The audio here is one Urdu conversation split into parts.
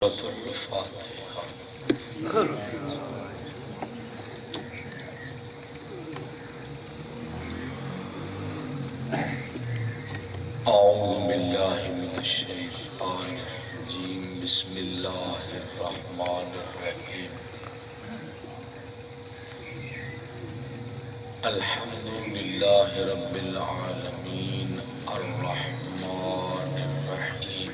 الفاتحة. أعوذ بالله من الشيطان الرجيم. بسم الله الرحمن الرحيم. الحمد لله رب العالمين الرحمن الرحيم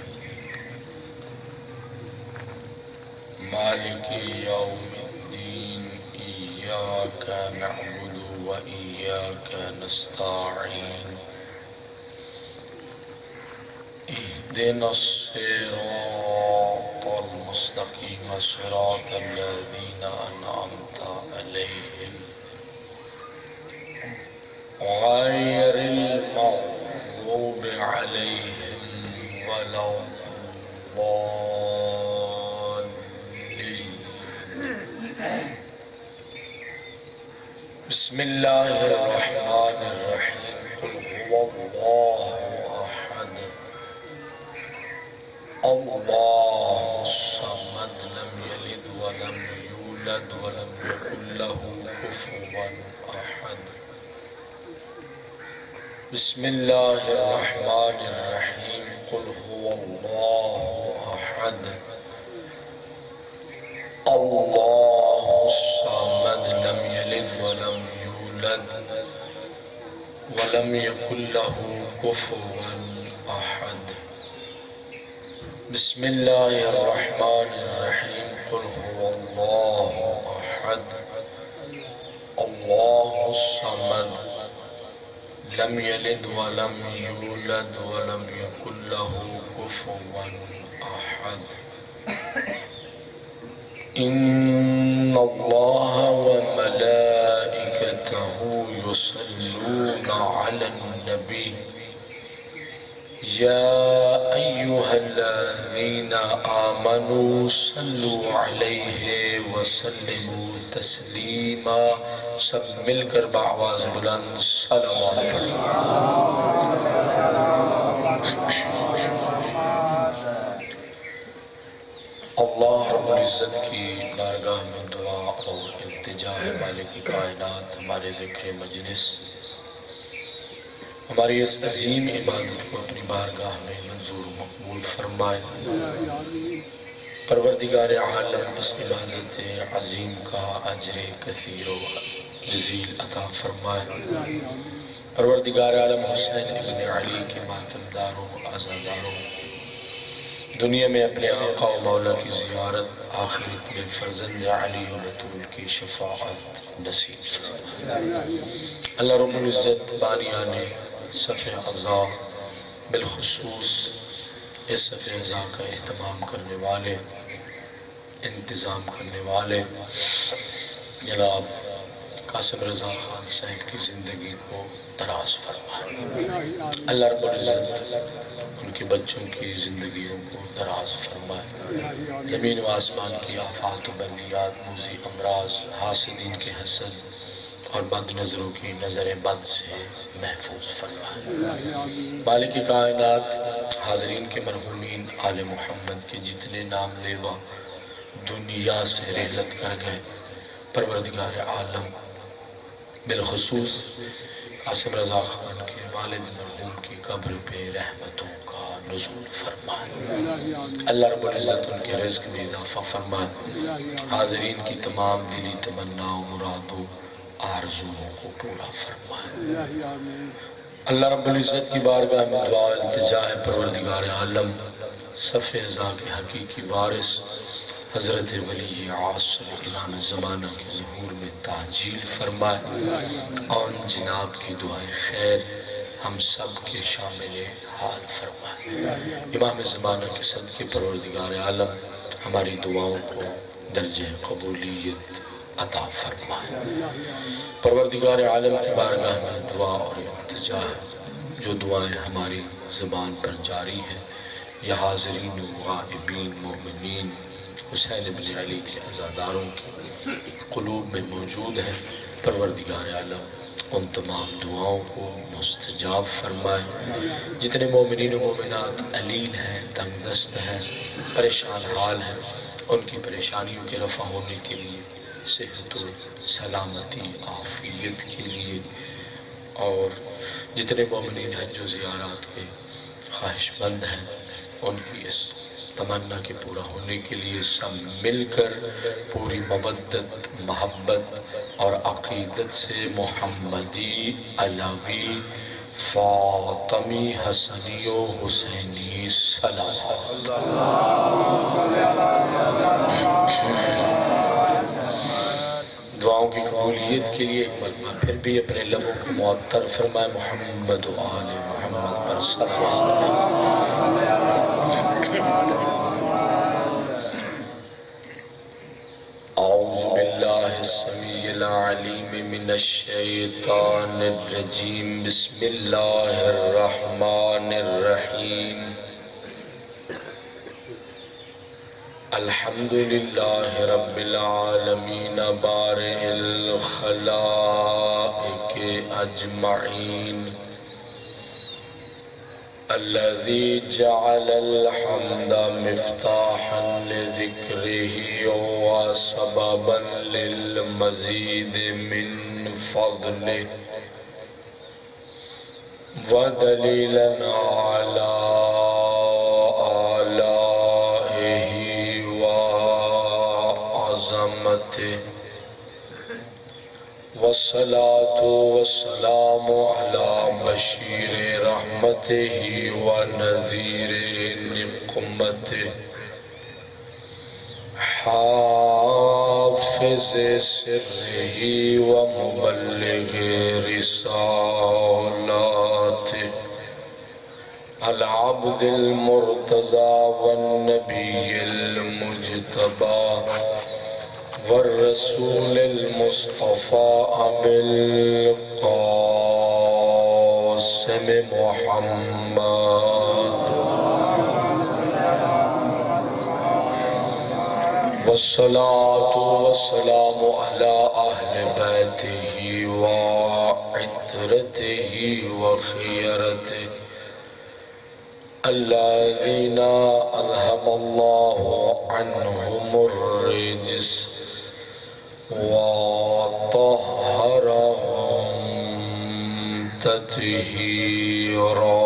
مالك يوم الدين. إياك نعبد وإياك نستعين. اهدنا الصراط المستقيم صراط الذين أنعمت عليهم غير المغضوب عليهم ولا الضالين. بسم الله الرحمن الرحيم. قل هو الله أحد الله الصمد لم يلد ولم يولد ولم يكن له كفوا أحد. بسم الله الرحمن الرحيم. قل هو الله أحد الله الصمد لم يلد ولم يولد ولم يكن له كفوا أحد. بسم الله الرحمن الرحيم. قل هو الله أحد الله الصمد لم يلد ولم يولد ولم يكن له كفوا أحد. إن الله وملائكته يصلون على النبي يا أيها الذين آمنوا صلوا عليه وسلموا تسليما. سب مل کر بآواز بلند صلوات اللہ رب العزت کی بارگاہ میں دعا اور التجا ہے. مالک کائنات ہمارے ذکر مجلس ہماری اس عظیم عبادت کو اپنی بارگاہ میں منظور و مقبول فرمائے. پروردگار عالم اس عبادت عظیم کا اجر کثیر و جزیل عطا فرمائے. پروردگار عالم حسین ابن علی کے ماتمداروں عزاداروں دنیا میں اپنے آقا و مولا کی زیارت، آخرت میں فرزند علی و بطول کی شفاعت نصیب فرمائے. اللہ رب العزت بانیان صف عزا بالخصوص اس صف عزا کا اہتمام کرنے والے انتظام کرنے والے جناب قاسم رضا خان صاحب کی زندگی کو دراز فرمائے. اللہ رب العزت ان کے بچوں کی زندگیوں کو دراز فرمائے. زمین و آسمان کی آفات و بلیات، موذی امراض، حاسدین کے حسد اور بد نظروں کی نظر بد سے محفوظ فرمائے. مالک کائنات حاضرین کے مرحومین آل محمد کے جتنے نام لیوا دنیا سے رحلت کر گئے، پروردگار عالم بالخصوص قاسم رضا خان کے والد مرحوم کی قبر پہ رحمتوں کا نزول فرمائے. اللہ رب العزت ان کے رزق میں اضافہ فرمائے. حاضرین کی تمام دلی تمنا و مرادوں آرزوؤں کو پورا فرمائے. اللہ رب العزت کی بارگاہ میں دعا التجا ہے. پروردگار عالم صف عزا کے حقیقی وارث حضرت ولی عاصر امام زمانہ کے ظہور میں تعجیل فرمائے. اور جناب کی دعائیں خیر ہم سب کے شامل حال فرمائے. امام زمانہ کے صدقے پروردگار عالم ہماری دعاؤں کو درجہ قبولیت عطا فرمائے. پروردگار عالم کی بارگاہ میں دعا اور التجا ہے. جو دعائیں ہماری زبان پر جاری ہیں یا حاضرین و غائبین مومنین حسین بن علی کے عزاداروں کی قلوب میں موجود ہیں، پروردگار عالم ان تمام دعاؤں کو مستجاب فرمائے۔ جتنے مومنین و مومنات علیل ہیں، تنگ دست ہیں، پریشان حال ہیں، ان کی پریشانیوں کے رفع ہونے کے لیے، صحت و سلامتی عافیت کے لیے، اور جتنے مومنین حج و زیارات کے خواہش مند ہیں ان کی اس تمنا کے پورا ہونے کے لیے سب مل کر پوری مودت، محبت اور عقیدت سے محمدی، علوی، فاطمی، حسنی و حسینی صلوات۔ دعاؤں کی قبولیت کے لیے ایک مرتبہ پھر بھی اپنے لبوں کو معطر فرمائے محمد و آل محمد پر صلوات۔ اعوذ باللہ السمیع العلیم من الشیطان الرجیم، بسم اللہ الرحمن الرحیم۔ الحمدللہ رب العالمین بارئ الخلائق اجمعین، الذي جعل الحمد مفتاحا لذكره وسببا للمزيد من فضله ودليلا على آلائه وعظمته، والصلاة والسلام على بشير رحمته ونذير نقمته، حافظ سره ومبلغ رسالاته، العبد المرتضى والنبي المجتبى والرسول المصطفى أبي القاسم محمد، والصلاة والسلام على أهل بيته وعترته وخيرته الذين أذهب الله عنهم الرجس وطهرهم تطهيرا،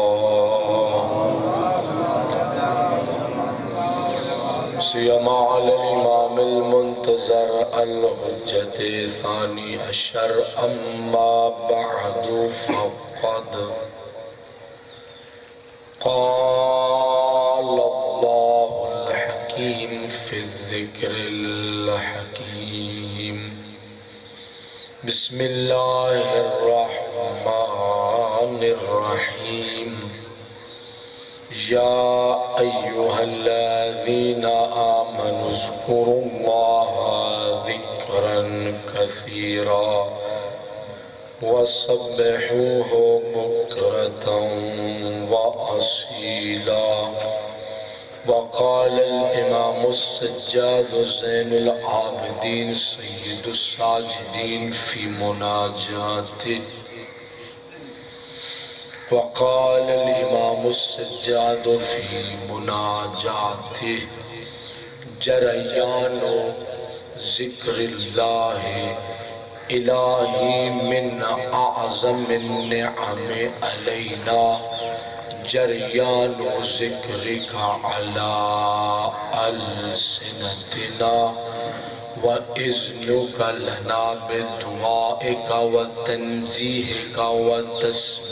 سيما على الإمام المنتظر الحجة ثاني عشر، أما بعد فقد قال الله الحكيم في الذكر الحكيم، بسم الله الرحمن الرحيم، يا أيها الذين آمنوا اذكروا الله ذكرا كثيرا وسبحوه بكرة وأصيلا، وقال الإمام السجاد زين العابدين سيد الساجدين في مناجاته، وقال الإمام السجاد في مناجاته، جريان ذكر الله إلهي من أعظم النعم علينا، جريان ذكرك على ألسنتنا، وإذنك لنا بدعائك وتنزيهك وتسبيحك،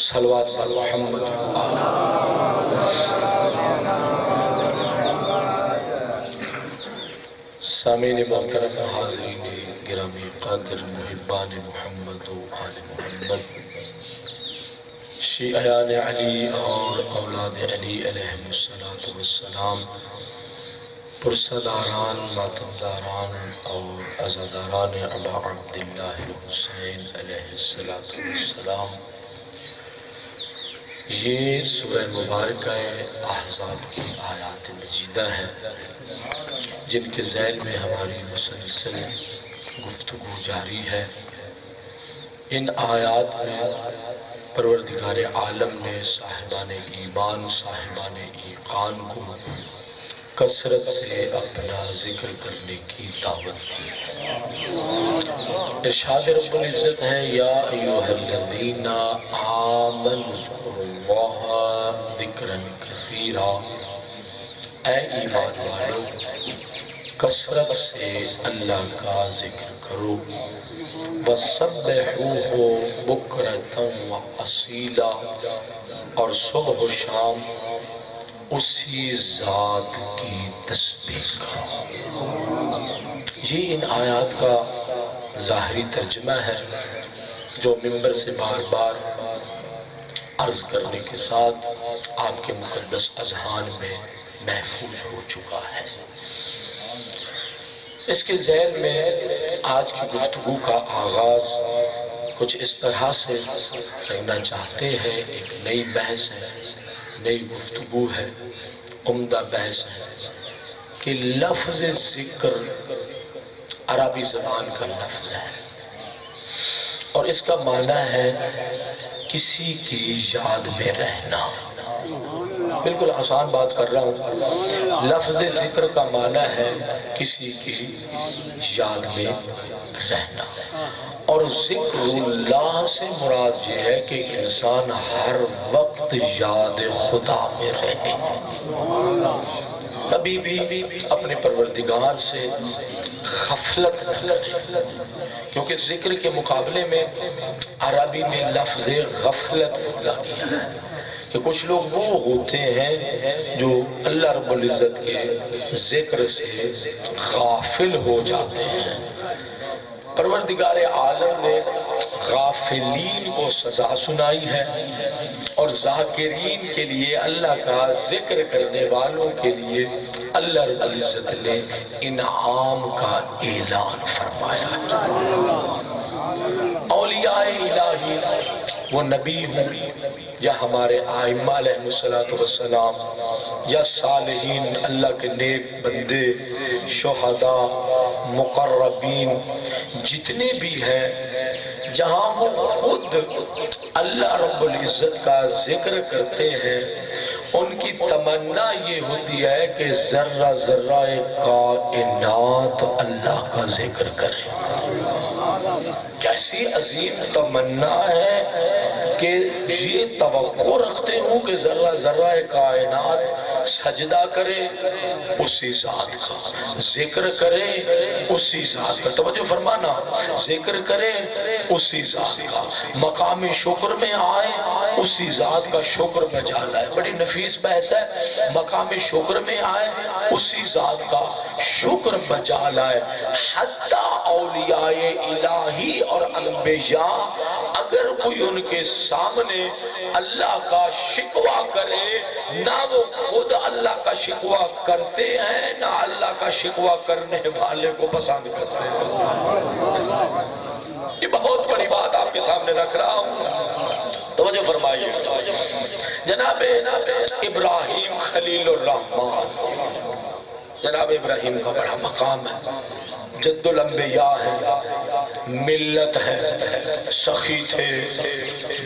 صلوات محمد سامعین محترم، حاضرین گرامی قادر، محبان محمد و آل محمد، شیعیان علی اور اولاد علی علیہ السلام، پرسداران، ماتمداران اور عزاداران ابا عبداللہ الحسین علیہ السلام، یہ سورہ مبارکہ احزاب کی آیات مجیدہ ہیں جن کے ذیل میں ہماری مسلسل گفتگو جاری ہے۔ ان آیات میں پروردگار عالم نے صاحبان ایمان صاحبان ایقان کو کثرت سے اپنا ذکر کرنے کی دعوت دی۔ ارشاد رب العزت ہے یا ایھا الذین آمنوا اذکروا اللہ ذکرا کثیرا، اے ایمان والو کثرت سے اللہ کا ذکر کرو، وَسَبِّحُوهُ بُكْرَةً وَأَصِيلًا، اور صبح و شام اسی ذات کی تسبیح کرو۔ یہ ان آیات کا ظاہری ترجمہ ہے جو ممبر سے بار بار عرض کرنے کے ساتھ آپ کے مقدس اذہان میں محفوظ ہو چکا ہے۔ اس کے ذیل میں آج کی گفتگو کا آغاز کچھ اس طرح سے کرنا چاہتے ہیں۔ ایک نئی بحث ہے، نئی گفتگو ہے، عمدہ بحث ہے کہ لفظ ذکر عربی زبان کا لفظ ہے اور اس کا معنی ہے کسی کی یاد میں رہنا۔ بالکل آسان بات کر رہا ہوں۔ لفظ ذکر کا معنی ہے کسی کی یاد میں رہنا، اور ذکر اللہ سے مراد یہ ہے کہ انسان ہر وقت یاد خدا میں رہے، کبھی بھی اپنے پروردگار سے غفلت نہ کرے، کیونکہ ذکر کے مقابلے میں عربی میں لفظ غفلت بولا گیا ہے کہ کچھ لوگ وہ ہوتے ہیں جو اللہ رب العزت کے ذکر سے غافل ہو جاتے ہیں۔ پروردگار عالم نے غافلین کو سزا سنائی ہے اور ذاکرین کے لیے، اللہ کا ذکر کرنے والوں کے لیے اللہ رب العزت نے انعام کا اعلان فرمایا ہے۔ اولیاء الہی وہ نبی ہوں یا ہمارے ائمہ علیہ السلام یا صالحین، اللہ کے نیک بندے، شہداء، مقربین، جتنے بھی ہیں، جہاں وہ خود اللہ رب العزت کا ذکر کرتے ہیں، ان کی تمنا یہ ہوتی ہے کہ ذرہ ذرہ کائنات اللہ کا ذکر کرے۔ کیسی عظیم تمنا ہے کہ یہ توقع رکھتے ہوں کہ ذرہ ذرہ کائنات سجدہ کرے اسی ذات کا، ذکر کرے اسی ذات کا، توجہ فرمانا، ذکر کرے اسی ذات کا، مقام شکر میں آئے اسی ذات کا شکر بجا لائے۔ بڑی نفیس بحث ہے، مقام شکر میں آئے اسی ذات کا شکر بجا لائے۔ حتی اولیاء الہی اور انبیاء اگر کوئی ان کے سامنے اللہ کا شکوہ کرے، نہ وہ خود اللہ کا شکوہ کرتے ہیں نہ اللہ کا شکوہ کرنے والے کو پسند کرتے ہیں۔ یہ بہت بڑی بات آپ کے سامنے رکھ رہا ہوں، توجہ فرمائیے۔ جناب ابراہیم خلیل الرحمن، جناب ابراہیم کا بڑا مقام ہے، جد الانبیاء ہے، ملت ہے، سخی تھے،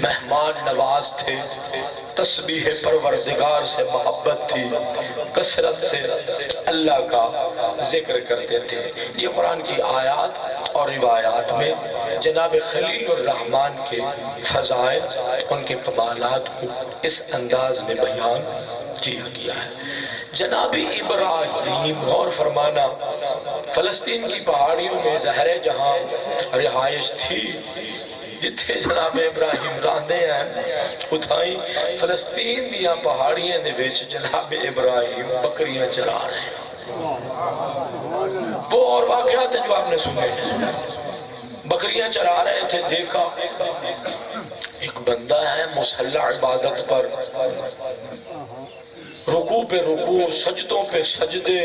مہمان نواز تھے، تسبیح پروردگار سے محبت تھی، کثرت سے اللہ کا ذکر کرتے تھے۔ یہ قرآن کی آیات اور روایات میں جناب خلیل الرحمن کے فضائل، ان کے کمالات کو اس انداز میں بیان کیا گیا ہے۔ جناب ابراہیم، غور فرمانا، فلسطین کی پہاڑیوں میں زہر جہاں رہائش تھی، جتھے جناب ابراہیم راندے ہیں اتھائی فلسطین دیا پہاڑیاں دے وچ جناب ابراہیم بکریاں چرا رہے ہیں۔ وہ اور واقعات ہیں جو آپ نے سنے، بکریاں چرا رہے تھے، دیکھا ایک بندہ ہے مسلح عبادت پر، رکوع پہ رکوع، سجدوں پہ سجدے،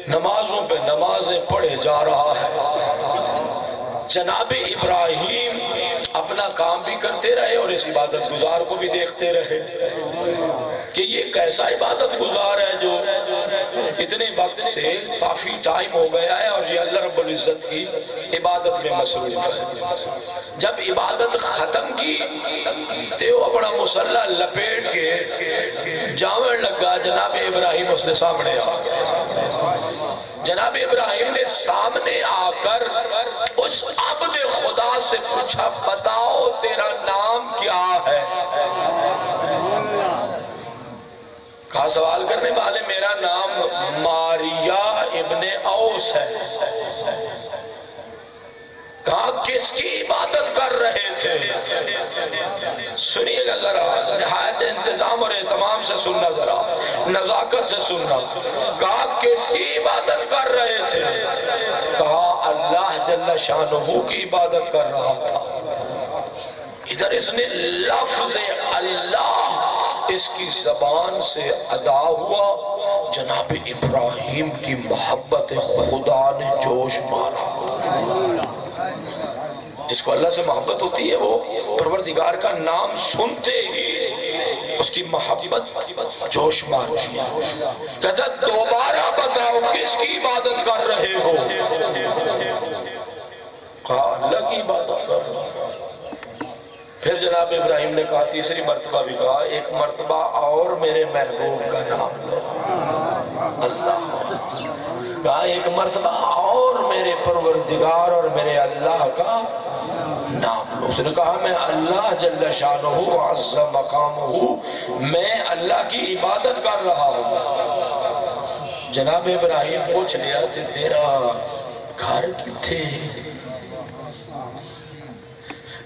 نمازوں پہ نمازیں پڑھے جا رہا ہے۔ جناب ابراہیم اپنا کام بھی کرتے رہے اور اس عبادت گزار کو بھی دیکھتے رہے کہ یہ کیسا عبادت گزار ہے جو اتنے وقت سے کافی ٹائم ہو گیا ہے اور یہ اللہ رب العزت کی عبادت میں مصروف ہے۔ جب عبادت ختم کی تو وہ اپنا مصلی لپیٹ کے جاون لگا، جناب ابراہیم اس نے سامنے آ جناب ابراہیم نے سامنے آ کر اس عبد خدا سے پوچھا بتاؤ تیرا نام کیا ہے؟ کہا سوال کرنے والے میرا نام ماریا ابن اوس ہے۔ کہا کس کی عبادت کر رہے تھے؟ سنیے گا ذرا، نہایت انتظام اور اہتمام سے سننا، ذرا نزاکت سے سننا۔ کہا کس کی عبادت کر رہے تھے؟ کہا اللہ جل شانہ کی عبادت کر رہا تھا۔ ادھر اس نے لفظ اللہ اس کی زبان سے ادا ہوا، جناب ابراہیم کی محبت خدا نے جوش مارا۔ جس کو اللہ سے محبت ہوتی ہے وہ پروردگار کا نام سنتے ہی اس کی محبت جوش مارتی ہے۔ کہتا دوبارہ بتاؤ کس کی عبادت کر رہے ہو؟ کہا اللہ کی عبادت کر رہا ہوں۔ پھر جناب ابراہیم نے کہا تیسری مرتبہ بھی کہا ایک مرتبہ اور میرے محبوب کا نام لو اللہ۔ کہا ایک مرتبہ اور میرے پروردگار اور میرے اللہ کا نام لو۔ اس نے کہا میں اللہ جل شانہ عز مقامہ میں اللہ کی عبادت کر رہا ہوں۔ جناب ابراہیم پوچھ لیا تیرا گھر کتھے؟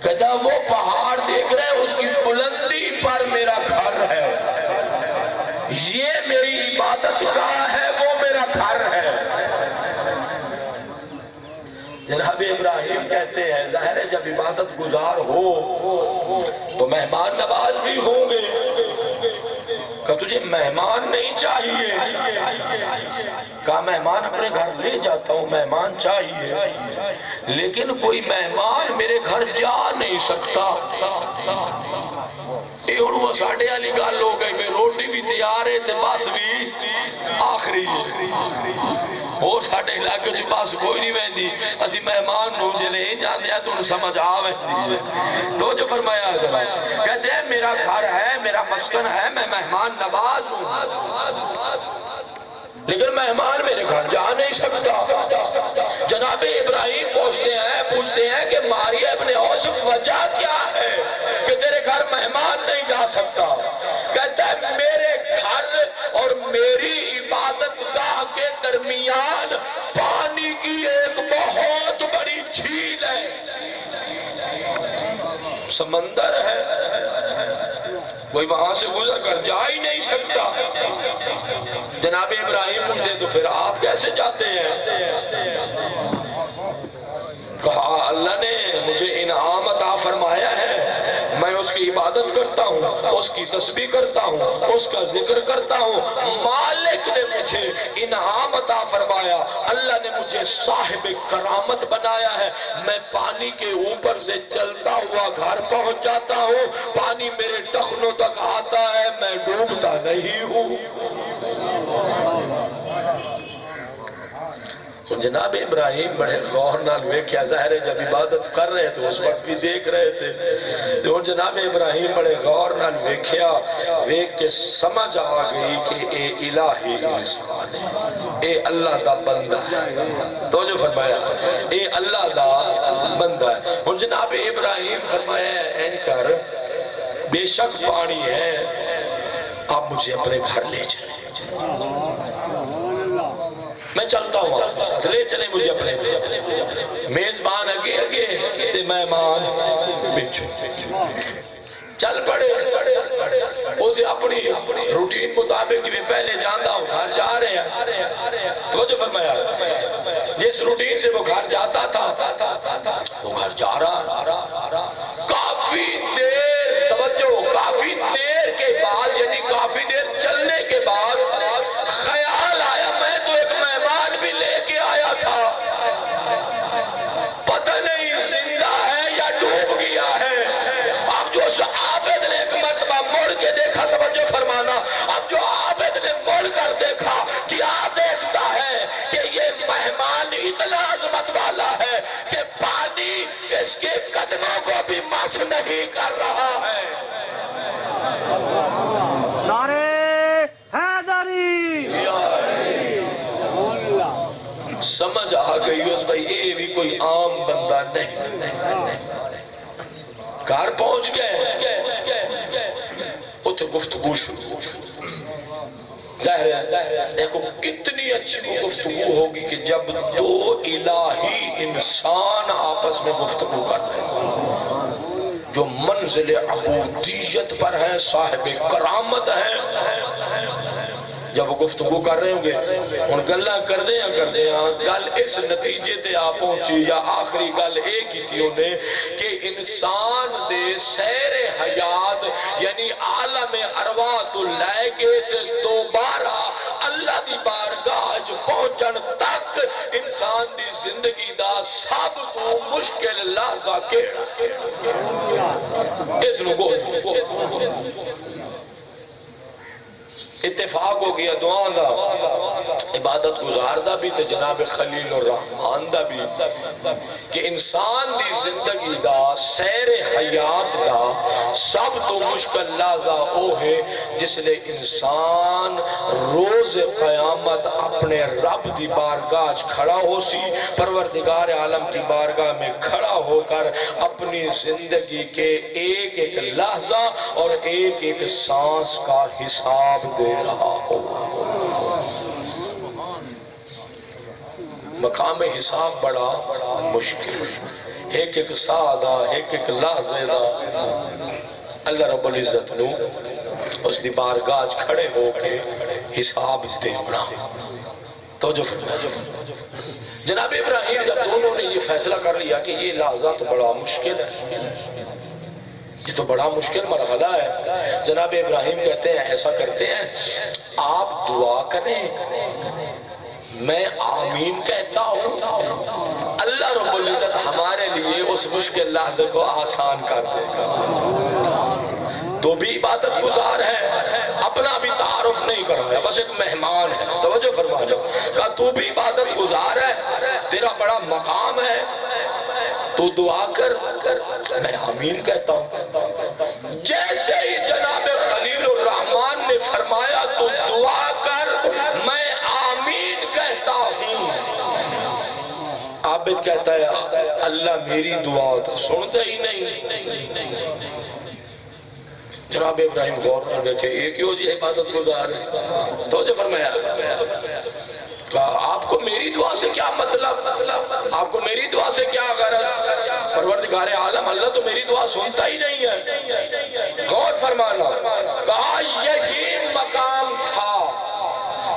کہتا وہ پہاڑ دیکھ رہے اس کی بلندی پر میرا گھر ہے، یہ میری عبادت گاہ ہے، وہ میرا گھر ہے۔ جناب ابراہیم کہتے ہیں ظاہر ہے جب عبادت گزار ہو تو مہمان نواز بھی ہوں گے۔ کہ تجھے مہمان نہیں چاہیے؟ کہا مہمان اپنے گھر لے جاتا ہوں، مہمان چاہیے لیکن کوئی مہمان میرے گھر جا نہیں سکتا۔ یہ انہوں ساڑھے علی گال ہو گئی میں روٹی بھی تیار ہے تے بس بھی آخری اور ساڑھے علاقے جو بس کوئی نہیں ویندی اسی مہمان نو جلے ہی جان دیا تو انہوں سمجھ آوے تو جو فرمایا جلا کہتے ہیں میرا گھر ہے، میرا مسکن ہے، میں مہمان نواز ہوں لیکن مہمان میرے گھر جا نہیں سکتا۔ جناب ابراہیم پوچھتے ہیں کہ ماریا ابن اوس وجہ کیا ہے کہ تیرے گھر مہمان نہیں جا سکتا؟ کہتا ہے میرے گھر اور میری عبادت گاہ کے درمیان پانی کی ایک بہت بڑی جھیل ہے، سمندر ہے، کوئی وہاں سے گزر کر جا ہی نہیں سکتا۔ جناب ابراہیم پوچھتے ہیں تو پھر آپ کیسے جاتے ہیں؟ کہا اللہ نے مجھے انعام عطا فرمایا ہے، میں اس کی عبادت کرتا ہوں، اس کی تسبیح کرتا ہوں، اس کا ذکر کرتا ہوں۔ مالک نے مجھے انعام عطا فرمایا، اللہ نے مجھے صاحب کرامت بنایا ہے، میں پانی کے اوپر سے چلتا ہوا گھر پہنچ جاتا ہوں، پانی میرے ٹخنوں تک آتا ہے، میں ڈوبتا نہیں ہوں۔ جناب ابراہیم بڑے غور نال ویکھیا، ظاہر ہے جب عبادت کر رہے تھے اس وقت بھی دیکھ رہے تھے تو جناب ابراہیم بڑے غور نال ویکھیا، ویکھ کے سمجھ آ گئی کہ اے الہی انسان ہے، اے اللہ دا بندہ ہے۔ تو جو فرمایا اے اللہ دا بندہ ہے۔ اور جناب ابراہیم فرمایا این کر بے شک پانی ہے، آپ مجھے اپنے گھر لے چلیں، میں چلتا ہوں آپ کے ساتھ، لے چلیں مجھے اپنے میزبان اگے اگے تے مہمان بچو چل پڑے۔ اسے اپنی روٹین مطابق جو پہلے جاندہ ہوں گھر جا رہے ہیں تو جو فرمایا جس روٹین سے وہ گھر جاتا تھا وہ گھر جا رہا، کافی دیر توجہ، کافی دیر کے بعد یعنی کافی دیر چلنے کے بعد خیال آیا میں تو ایک مہمان بھی لے کے آیا تھا، پتہ نہیں زندہ ہے یا ڈوب گیا ہے۔ اب جو عابد نے ایک مرتبہ مڑ کے دیکھا، توجہ فرمانا، اب جو عابد نے مڑ کر دیکھا کہ آدھے اس کے قدموں کو بھی مس نہیں کر رہا ہے۔ نعرہ حیدری، سمجھ آ گئی اس بھائی یہ بھی کوئی عام بندہ نہیں۔ گھر پہنچ گئے، اتھے گفتگو شروع، ظاہر ہے دیکھو کتنی اچھی وہ گفتگو ہوگی کہ جب دو الہی انسان آپس میں گفتگو کر رہے ہیں، جو منزل عبودیت پر ہیں، صاحب کرامت ہیں، جب وہ گفتگو کر رہے ہوں گے ان گلہ کر دیں گل اس نتیجے تے آپ پہنچی یا آخری گل ایک ہی تھی انہیں کہ انسان دے سیر حیات یعنی عالم ارواح تو لے کے دوبارہ اللہ دی بارگاہ جو پہنچن تک انسان دی زندگی دا سب تو مشکل لحظہ کیڑا اس نو گو اتفاق ہو گیا دعا دا عبادت گزار دا بھی تے جناب خلیل الرحمن دا بھی کہ انسان دی زندگی دا سیر حیات دا سب تو مشکل لحظہ او ہے جس لئے انسان روز قیامت اپنے رب دی بارگاہ کھڑا ہو سی، پروردگار عالم کی بارگاہ میں کھڑا ہو کر اپنی زندگی کے ایک ایک لحظہ اور ایک ایک سانس کا حساب دے رہا ہو۔ مقام حساب بڑا مشکل، ایک ایک سادہ ایک ایک لحظے دا اللہ رب العزت نو اس دی بارگاہ کھڑے ہو کے حساب دے بڑا۔ توجہ فرمائے جناب ابراہیم جب دونوں نے یہ فیصلہ کر لیا کہ یہ لحظہ تو بڑا مشکل ہے، یہ تو بڑا مشکل مرحلہ ہے، جناب ابراہیم کہتے ہیں ایسا کرتے ہیں آپ دعا کریں میں آمین کہتا ہوں، اللہ رب العزت ہمارے لیے اس مشکل لحظے کو آسان کر دے گا۔ تو بھی عبادت گزار ہے، اپنا بھی تعارف نہیں کرایا، بس ایک مہمان ہے، توجہ فرما لو، کہا تو بھی عبادت گزار ہے، تیرا بڑا مقام ہے، تو دعا کر میں آمین کہتا ہوں۔ جیسے ہی جناب خلیل الرحمن نے فرمایا تو دعا کر میں آمین کہتا ہوں، عابد کہتا ہے اللہ میری دعا تو سنتا ہی نہیں۔ جناب ابراہیم غور کر دیکھے ایک ہی ہو جی عبادت گزار ہے، توجہ فرمایا آپ کو میری دعا سے کیا مطلب، آپ کو میری دعا سے کیا غرض، پروردگار عالم اللہ تو میری دعا سنتا ہی نہیں ہے۔ غور فرمانا، کہا یہی مقام تھا،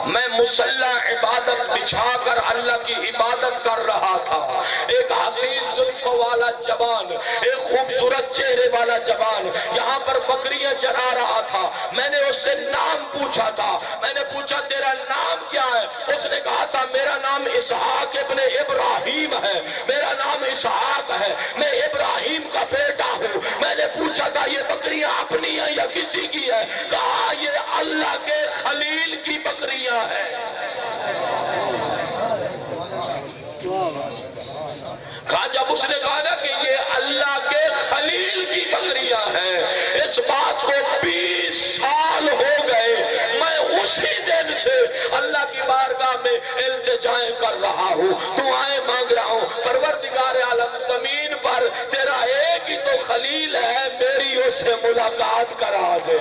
میں مصلح عبادت بچھا کر اللہ کی عبادت کر رہا تھا، ایک حسین زلفوں والا جوان، ایک خوبصورت چہرے والا جوان یہاں پر بکریاں چرا رہا تھا، میں نے اس سے نام پوچھا تھا، میں نے پوچھا تیرا نام کیا ہے، اس نے کہا تھا میرا نام اسحاق ابن ابراہیم ہے، میرا نام اسحاق ہے، میں ابراہیم کا بیٹا ہوں۔ میں نے پوچھا تھا یہ بکریاں اپنی ہیں یا کسی کی ہے، کہا یہ اللہ کے خلیل کی بکریاں ہے۔ کہا جب اس نے کہا نا کہ یہ اللہ کے خلیل کی بکریاں ہیں، اس بات کو 20 سال ہو گئے، میں اسی دن سے اللہ کی بارگاہ میں التجائیں کر رہا ہوں، دعائیں مانگ رہا ہوں، پروردگار عالم زمین پر تیرا ایک ہی تو خلیل ہے، میری اس سے ملاقات کرا دے۔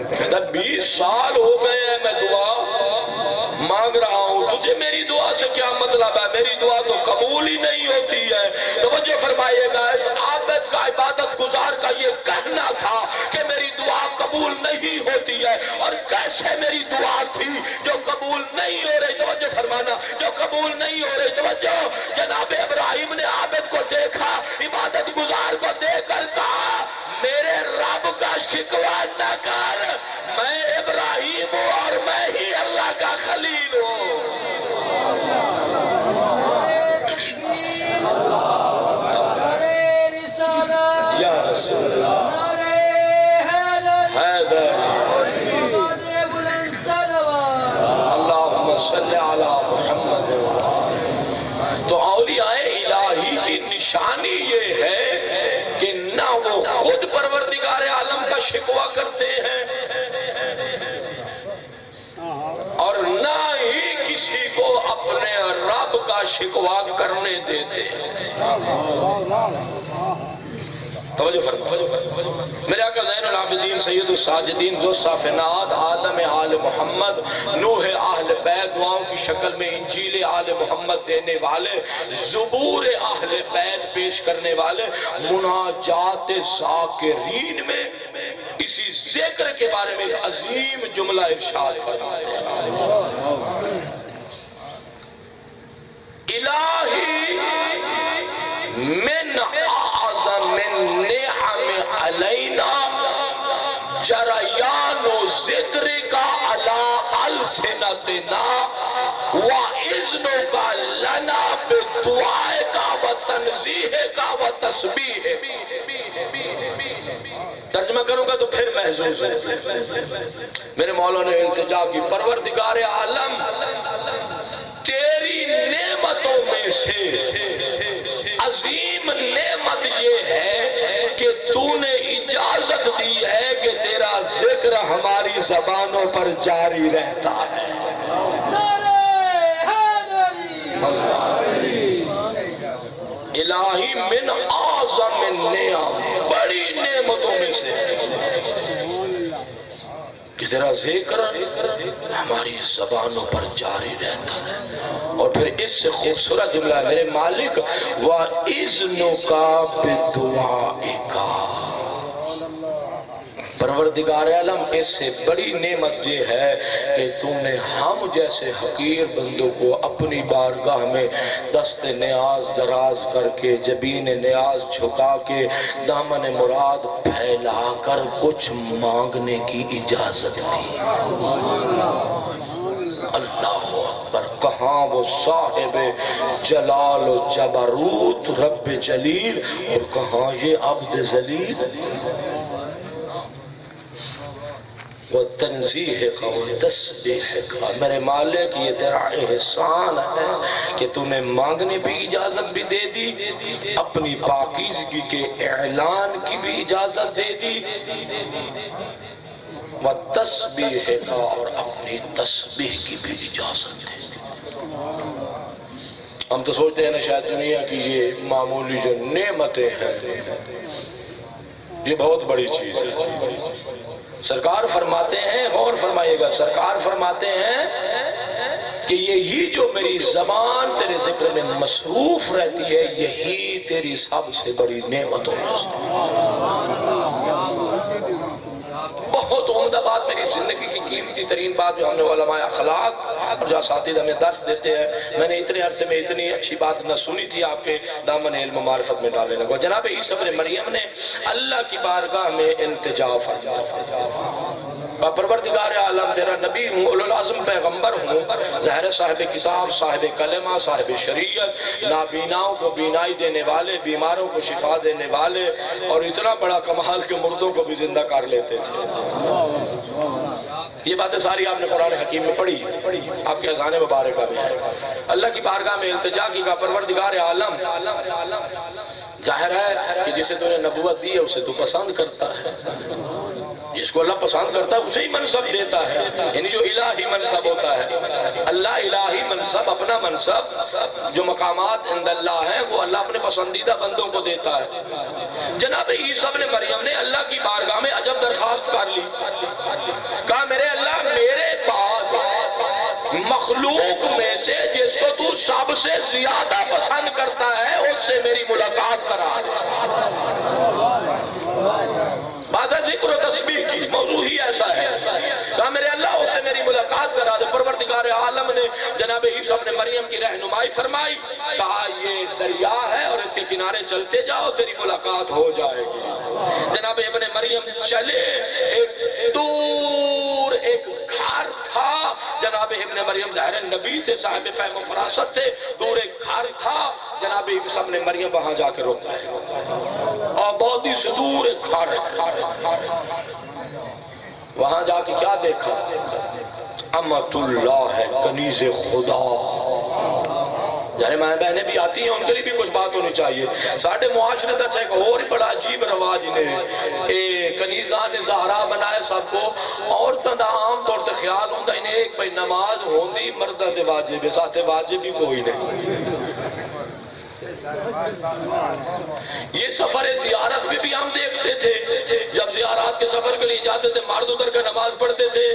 کہتا 20 سال ہو گئے ہیں میں دعا مانگ رہا ہوں، تجھے میری دعا سے کیا مطلب ہے، میری دعا تو قبول ہی نہیں ہوتی ہے۔ توجہ فرمائیے گا اس عابد کا عبادت گزار کا یہ کہنا تھا کہ میری دعا قبول نہیں ہوتی ہے، اور کیسے میری دعا تھی جو قبول نہیں ہو رہی، توجہ فرمانا، جو قبول نہیں ہو رہی، توجہ، جناب ابراہیم نے عابد کو دیکھا، عبادت گزار کو دیکھ کر کہا میرے رب کا شکوہ نہ کر، میں ابراہیم ہوں اور میں ہی اللہ کا خلیل ہوں۔ یا رسول اللہ حیدر اللہم صلی علی محمد۔ تو اولیاء الہی کی نشانی یہ ہے کہ نہ وہ خود پروردگار عالم کا شکوہ کرتے ہیں اور نہ ہی کسی کو اپنے رب کا شکوہ کرنے دیتے ہیں۔ توجہ فرمائیں۔ میرے آقا زین العابدین سید الساجدین ذو الصافنات آدم آل محمد نوح اہل بیت دعاؤں کی شکل میں انجیل آل محمد دینے والے زبور اہل بیت پیش کرنے والے مناجات ذاکرین میں اسی ذکر کے بارے میں ایک عظیم جملہ ارشاد فرماتے ہیں۔ الہی من اعظم نعم علینا جریان و ذکر کا علی السنتنا وَإِذْنُ کا لنا بدعائے کا و تنزیح کا و تسبیح۔ ترجمہ کروں گا تو پھر محظوظ ہے۔ میرے مولا نے التجا کی، پروردگار عالم تیری نعمتوں میں سے عظیم نعمت یہ ہے کہ تو نے اجازت دی ہے کہ تیرا ذکر ہماری زبانوں پر جاری رہتا ہے۔ الہی من اعظم النعم، بڑی نعمتوں میں سے کہ تیرا ذکر ہماری زبانوں پر جاری رہتا ہے۔ اور پھر اس سے خوبصورت جملہ ہے میرے مالک وَإِذْنُكَ بِدُعَائِكَ۔ پروردگار عالم اس سے بڑی نعمت یہ ہے کہ تم نے ہم جیسے حقیر بندوں کو اپنی بارگاہ میں دست نیاز دراز کر کے جبین نیاز جھکا کے دامن مراد پھیلا کر کچھ مانگنے کی اجازت دی۔ اللہ اکبر، کہاں وہ صاحب جلال و جبروت رب جلیل اور کہاں یہ عبد ذلیل۔ وہ تنزیح کا وہ تسبیح کا، میرے مالک یہ تیرا احسان ہے کہ تو نے مانگنے بھی اجازت بھی دے دی، اپنی پاکیزگی کے اعلان کی بھی اجازت دے دی، وہ تسبیح کا اور اپنی تسبیح کی بھی اجازت دے دی۔ ہم تو سوچتے ہیں نا شاید دنیا کی یہ معمولی جو نعمتیں ہیں یہ بہت بڑی چیز ہے۔ سرکار فرماتے ہیں، غور فرمائیے گا، سرکار فرماتے ہیں کہ یہی جو میری زبان تیرے ذکر میں مصروف رہتی ہے یہی تیری سب سے بڑی نعمتوں میں سے بہت عمدہ بات، میری زندگی کی قیمتی ترین بات جو ہم نے علماء اخلاق اور جو اساتذہ ہمیں درس دیتے ہیں، میں نے اتنے عرصے میں اتنی اچھی بات نہ سنی تھی، آپ کے دامن علم و معرفت میں ڈالنے لگا۔ جناب عیسی ابن مریم نے اللہ کی بارگاہ میں التجا فرمایا، پروردگار عالم تیرا نبی ہوں، اولو العظم پیغمبر ہوں، ظاہر صاحب کتاب، صاحب کلمہ، صاحب شریعت، نابیناؤں کو بینائی دینے والے، بیماروں کو شفا دینے والے، اور اتنا بڑا کمال کے مردوں کو بھی زندہ کر لیتے تھے۔ یہ باتیں ساری آپ نے قرآن حکیم میں پڑھی، آپ کے اذان مبارکہ میں ہے۔ اللہ کی بارگاہ میں التجا کی، کا پروردگار عالم ظاہر ہے کہ جسے تو نے نبوت دی ہے اسے تو پسند کرتا ہے، جس کو اللہ پسند کرتا ہے اسے ہی منصب دیتا ہے، یعنی جو الہی منصب ہوتا ہے۔ اللہ الہی منصب، اپنا منصب جو مقامات عند اللہ ہیں وہ اللہ اپنے پسندیدہ بندوں کو دیتا ہے۔ جناب عیسی ابن مریم نے اللہ کی بارگاہ میں عجب درخواست کر لی، کہا میرے اللہ میرے بعد مخلوق میں سے جس کو تو سب سے زیادہ پسند کرتا ہے اس سے میری ملاقات کرا دے۔ بعد ذکر و تسبیح کی، موضوع ہی ایسا ہے، کہا میرے اللہ اس سے میری ملاقات کرا دے۔ پروردگار عالم نے جناب عیسی ابن مریم کی رہنمائی فرمائی، کہا یہ دریا ہے اور اس کے کنارے چلتے جاؤ تیری ملاقات ہو جائے گی۔ جناب ابن مریم چلے، ایک دور ایک گھر تھا، جناب ابن مریم ظاہر نبی تھے، صاحب فہم و فراست تھے، دور ایک گھر تھا، جناب عیسی ابن مریم وہاں جا کے رکتا ہے اور بہت ہی سے دور ایک گھر ہے۔ وہاں جا کے کیا دیکھا؟ امت اللہ ہے، کنیز خدا. یعنی ماں بہنیں بھی آتی ہیں، ان کے لیے بھی کچھ بات ہونی چاہیے. ساڑھے معاشرے دا چھے اور بڑا عجیب رواج نے کنیزان زہرا بنائے سب کو. عورتوں دا عام طور تے خیال ہوندہ انہیں ایک بھائی نماز ہوندی مردہ دے واجب ہے، ساتھ واجب بھی کوئی نہیں. یہ سفر زیارت بھی ہم دیکھتے تھے. جب زیارات کے سفر کے لیے جاتے تھے مرد اتر کر نماز پڑھتے تھے.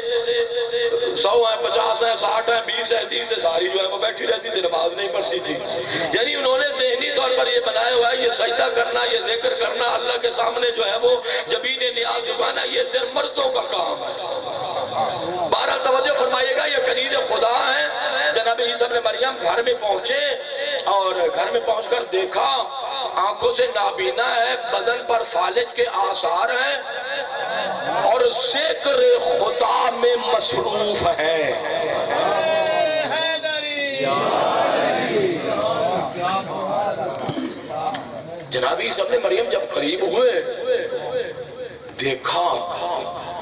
100 ہیں، 50 ہیں، 60 ہیں، 20 ہیں، 30 ہیں، ساری جو ہے وہ بیٹھی رہتی تھی، نماز نہیں پڑھتی تھی. یعنی انہوں نے ذہنی طور پر یہ بنایا ہوا ہے یہ سجدہ کرنا، یہ ذکر کرنا، اللہ کے سامنے جو ہے وہ جبین نیاز جھکانا، یہ صرف مردوں کا کام ہے. بہرحال توجہ فرمائیے گا، یہ کنیز خدا ہیں. جناب عیسیٰ ابن مریم گھر میں پہنچے اور گھر میں پہنچ کر دیکھا آنکھوں سے نابینا ہے، بدن پر فالج کے آثار ہیں اور ذکر خدا میں مصروف ہیں. جناب عیسیٰ ابن مریم جب قریب ہوئے دیکھا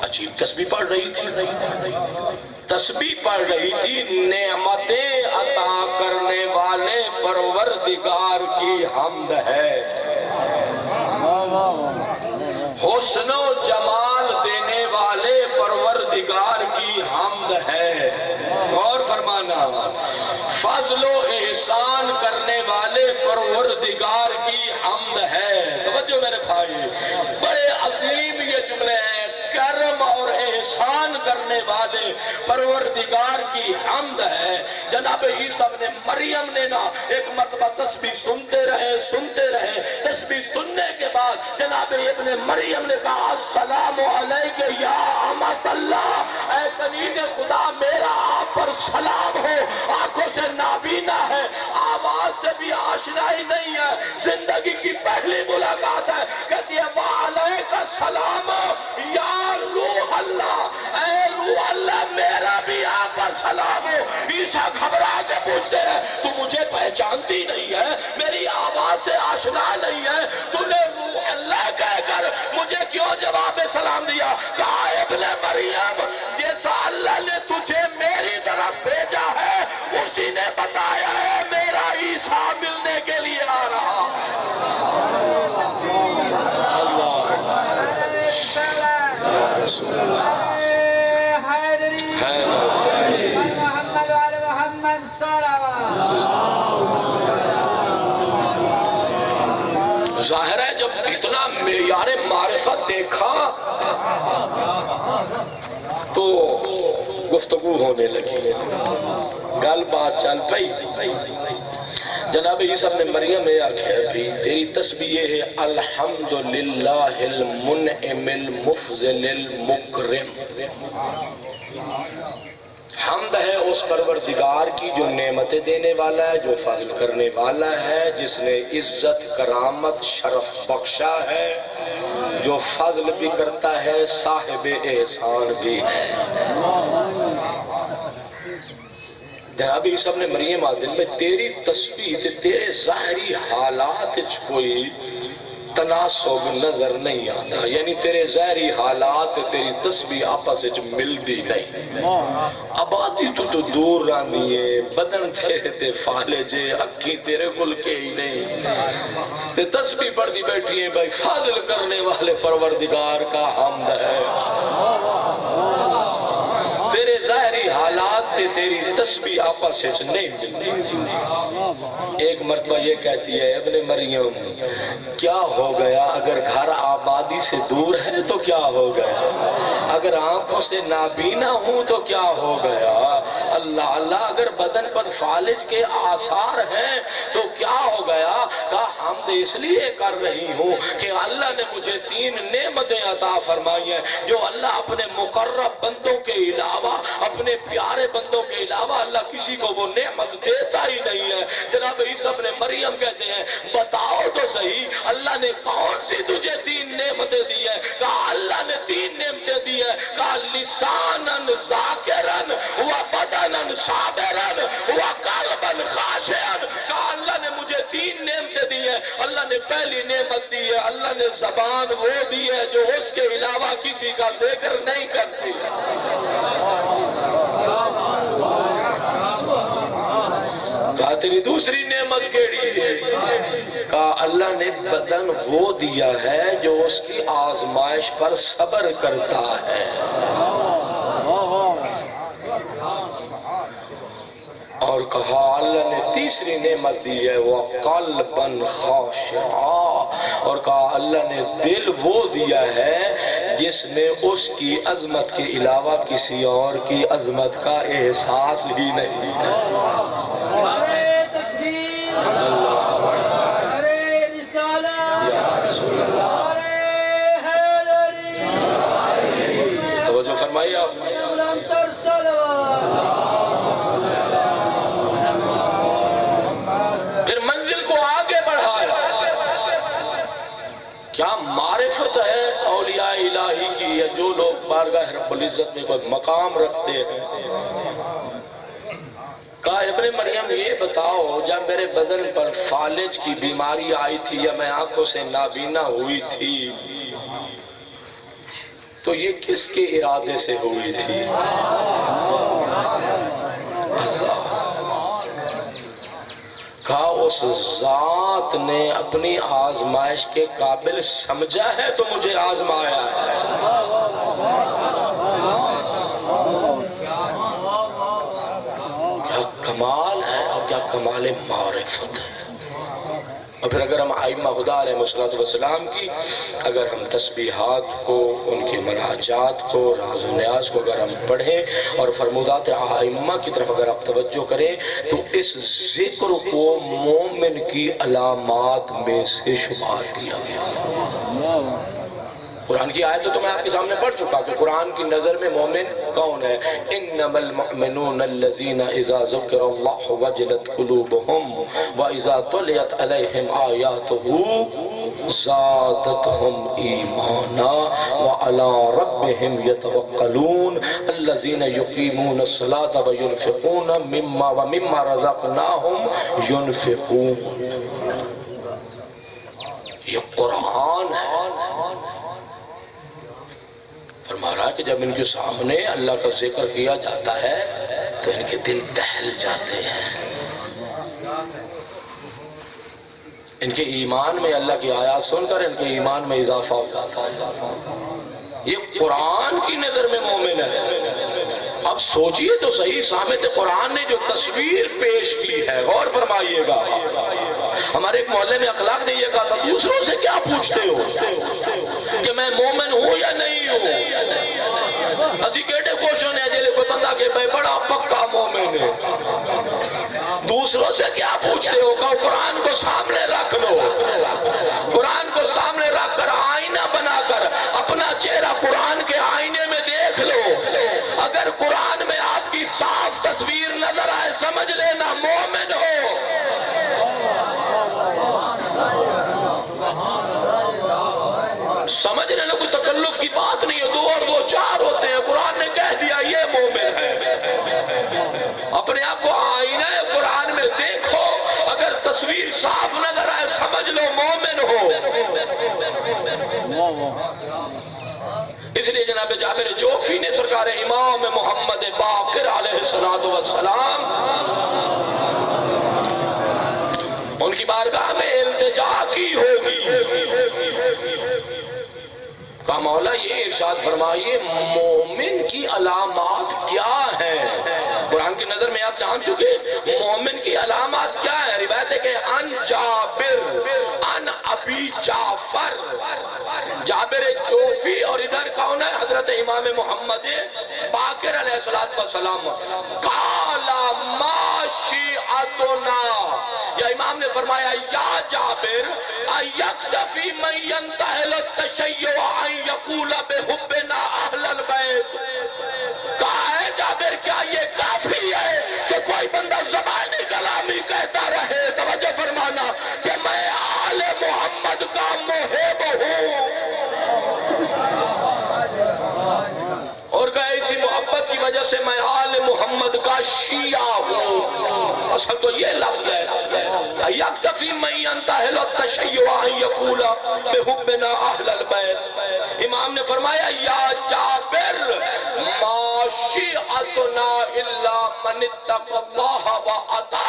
عجیب تسبیح پڑھ رہی تھی. تسبیح پڑھ رہی تھی، نعمتیں عطا کرنے والے پروردگار کی حمد ہے، حسن و جمال دینے والے پروردگار کی حمد ہے. اور فرمانا فضل و احسان کرنے والے پروردگار کی حمد ہے. توجہ میرے بھائی، بڑے عظیم یہ جملے ہیں. کرم اور احسان کرنے والے پروردگار کی حمد ہے. جناب عیسیٰ ابن مریم نے نا ایک مرتبہ تسبیح سنتے رہے. تسبیح سننے کے بعد جناب ابن مریم نے کہا السلام علیکہ یا امت اللہ، اے کنیز خدا میرا آپ پر سلام ہو. آنکھوں سے نابینا ہے، آواز سے بھی آشنائی نہیں ہے، زندگی کی پہلی ملاقات ہے. کہتی ہے وعلیکہ السلام یا روح اللہ، اے روح اللہ میرا بھی آپ پر سلام ہو. عیسیٰ گھبرا کے پوچھتے ہیں تو مجھے پہچانتی نہیں ہے، میری آواز سے آشنا نہیں ہے، تو نے روح اللہ کہہ کر مجھے کیوں جواب میں سلام دیا؟ کہا ابن مریم جیسا اللہ نے تجھے میری طرف بھیجا ہے اسی نے بتایا ہے میرا عیسیٰ ملنے کے لیے آ رہا ہے. ظاہر ہے جب اتنا معیار معرفت دیکھا تو گفتگو ہونے لگی، گل بات چل پئی. جناب عیسیٰ ابن مریم میں آکھیا بھی تیری تسبیح ہے الحمدللہ المنعم المفضل المکرم. حمد ہے اس پروردگار کی جو نعمتیں دینے والا ہے، جو فضل کرنے والا ہے، جس نے عزت کرامت شرف بخشا ہے، جو فضل بھی کرتا ہے صاحب احسان بھی ہے. جناب عیسیٰ ابن مریم آدم میں تیری تسبیح تیرے ظاہری حالات کوئی تناسب نظر نہیں آتا. یعنی تیرے ظاہری حالات تیری تسبیح آپس وچ ملدی نہیں. آبادی تو دور رہندی ہے، بدن تے فالجے، اکھی تیرے کل کے ہی نہیں، تے تسبیح پڑھتی بیٹھی ہے بھائی فاضل کرنے والے پروردگار کا حمد ہے. تیرے ظاہری حالات تے تیری تسبیح آپس وچ نہیں ملتی. ایک مرتبہ یہ کہتی ہے ابن مریم کیا ہو گیا اگر گھر آبادی سے دور ہے تو کیا ہو گیا، اگر آنکھوں سے نابینا ہوں تو کیا ہو گیا، اللہ اللہ اگر بدن پر فالج کے آثار ہیں تو کیا ہو گیا. کہا حمد اس لیے کر رہی ہوں کہ اللہ نے مجھے 3 نعمتیں عطا فرمائی ہیں جو اللہ اپنے مقرب بندوں کے علاوہ، اپنے پیارے بندوں کے علاوہ اللہ کسی کو وہ نعمت دیتا ہی نہیں ہے. جناب عیسیٰ ابن مریم کہتے ہیں بتاؤ تو صحیح اللہ نے کون سی تجھے 3 نعمتیں دی ہیں. کہا اللہ نے 3 نعمتیں دی ہیں. کہا لسانن ذاکرن و بدنن صابرن و قلبن خاشعن. کہا اللہ نے مجھے 3 نعمتیں دی ہیں. اللہ نے پہلی نعمت دی ہے اللہ نے زبان وہ دی ہے جو اس کے علاوہ کسی کا ذکر نہیں کرتی. کہا تیری دوسری نعمت کیڑی ہے؟ کہا اللہ نے بدن وہ دیا ہے جو اس کی آزمائش پر صبر کرتا ہے۔ اور کہا اللہ نے تیسری نعمت دی ہے وہ قلبا خاشعا، اور کہا اللہ نے دل وہ دیا ہے جس میں اس کی عظمت کے علاوہ کسی اور کی عظمت کا احساس ہی نہیں ہے۔ توجہ فرمائیے آپ نے۔ پھر منزل کو آگے بڑھایا۔ کیا معرفت ہے اولیاء الہی کی، یا جو لوگ بارگاہ رب العزت میں کوئی مقام رکھتے ہیں؟ کہا ابن مریم یہ بتاؤ جب میرے بدن پر فالج کی بیماری آئی تھی یا میں آنکھوں سے نابینا ہوئی تھی تو یہ کس کے ارادے سے ہوئی تھی؟ کہا اس ذات نے اپنی آزمائش کے قابل سمجھا ہے تو مجھے آزمایا ہے۔ کیا کمال ہے اور کیا کمال معرفت ہے۔ اور پھر اگر ہم ائمہ خدا علیہ السلام کی اگر ہم تسبیحات کو، ان کی مناجات کو، راز و نیاز کو اگر ہم پڑھیں اور فرمودات ائمہ کی طرف اگر آپ توجہ کریں تو اس ذکر کو مومن کی علامات میں سے شمار کیا گیا۔ قرآن کی آیت تو میں آپ کے سامنے پڑھ چکا کہ قرآن کی نظر میں مومن کون ہے؟ انما المؤمنون الذین اذا ذکر اللہ وجلت قلوبہم واذا تلیت علیہم آیاتہ زادتہم ایمانا وعلی ربہم یتوکلون الذین یقیمون الصلاة وینفقون ومما رزقناہم ینفقون۔ یہ قرآن ہے۔ فرما رہا ہے کہ جب ان کے سامنے اللہ کا ذکر کیا جاتا ہے تو ان کے دل دہل جاتے ہیں۔ ان کے ایمان میں اللہ کی آیات سن کر ان کے ایمان میں اضافہ ہو جاتا ہے۔ یہ قرآن کی نظر میں مومن ہے۔ اب سوچئے تو صحیح، سامعین قرآن نے جو تصویر پیش کی ہے، غور فرمائیے گا۔ ہمارے ایک محلے میں اخلاق نے یہ کہا تھا دوسروں سے کیا پوچھتے ہو کہ میں مومن ہوں یا نہیں ہوں؟ اسی کہتے خوش ہونے جیلے کوئی بندہ کہ بھائی بڑا پکا مومن ہے۔ دوسروں سے کیا پوچھتے ہو؟ کہ قرآن کو سامنے رکھ لو، قرآن کو سامنے رکھ کر آئینہ بنا کر اپنا چہرہ قرآن کے آئینے میں دیکھ لو۔ اگر قرآن میں آپ کی صاف تصویر نظر آئے سمجھ لینا مومن ہو۔ سمجھ لینا کوئی تکلف کی بات نہیں ہے، دو اور دو چار ہوتے ہیں، قرآن نے کہہ دیا یہ مومن ہے۔ اپنے آپ کو آئینہ قرآن میں دیکھو، اگر تصویر صاف نظر آئے سمجھ لو مومن ہو۔ اس لیے جناب جابر جوفی نے سرکار امام محمد باقر علیہ السلام ان کی بارگاہ میں التجا کی ہوگی۔ کہا مولا یہ ارشاد فرمائیے مومن کی علامات کیا ہیں؟ قرآن کی نظر میں آپ جان چکے مومن کی علامات کیا ہیں؟ روایت ہے کہ ان جابر ان ابی جعفر، جابر جوفی، اور ادھر کون ہے؟ حضرت امام محمد باقر علیہ السلام۔ قالا ما شیعتنا، یا امام نے فرمایا یا جابر ایکتفی من ینتہل التشیع ان یقول بحبنا اہل البیت۔ کہا ہے جابر کیا یہ کافی ہے کہ کوئی بندہ زبانی کلامی کہتا رہے، توجہ فرمانا، کہ میں آل محمد کا محب ہوں، اور کہا اسی محبت کی وجہ سے میں آل محمد کا شیعہ ہوں۔ اصل تو یہ لفظ ہے یکتفی من ینتہل التشیع ان یقول بحبنا اہل البیت۔ امام نے فرمایا یا جابر ما شیعتنا الا من اتقى اللہ واتعہ،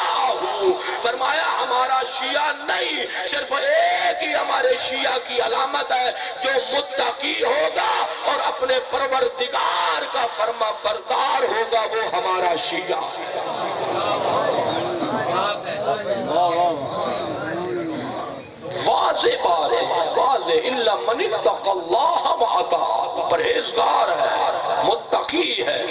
فرمایا ہمارا شیعہ نہیں، صرف ایک ہی ہمارے شیعہ کی علامت ہے، جو متقی ہوگا اور اپنے پروردگار کا فرما بردار ہوگا، وہ ہمارا شیعہ۔ واضح بات ہے، واضح الا من اتقى اللہ واتعہ، پرہیزگار ہے، متقی ہے۔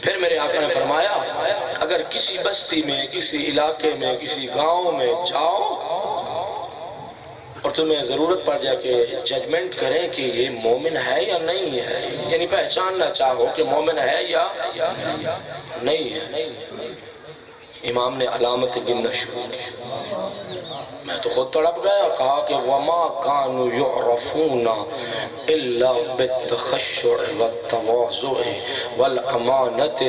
پھر میرے آقا نے فرمایا اگر کسی بستی میں، کسی علاقے میں، کسی گاؤں میں جاؤ اور تمہیں ضرورت پڑ جائے کہ ججمنٹ کریں کہ یہ مومن ہے یا نہیں ہے، یعنی پہچاننا چاہو کہ مومن ہے یا نہیں ہے، امام نے علامت گننا شروع کی۔ میں تو خود تڑپ گیا، کہا کہ وَمَا كَانُوا يُعْرَفُونَ إِلَّا بِالتَّخَشُّعِ وَالتَّوَاضُعِ وَالْأَمَانَةِ۔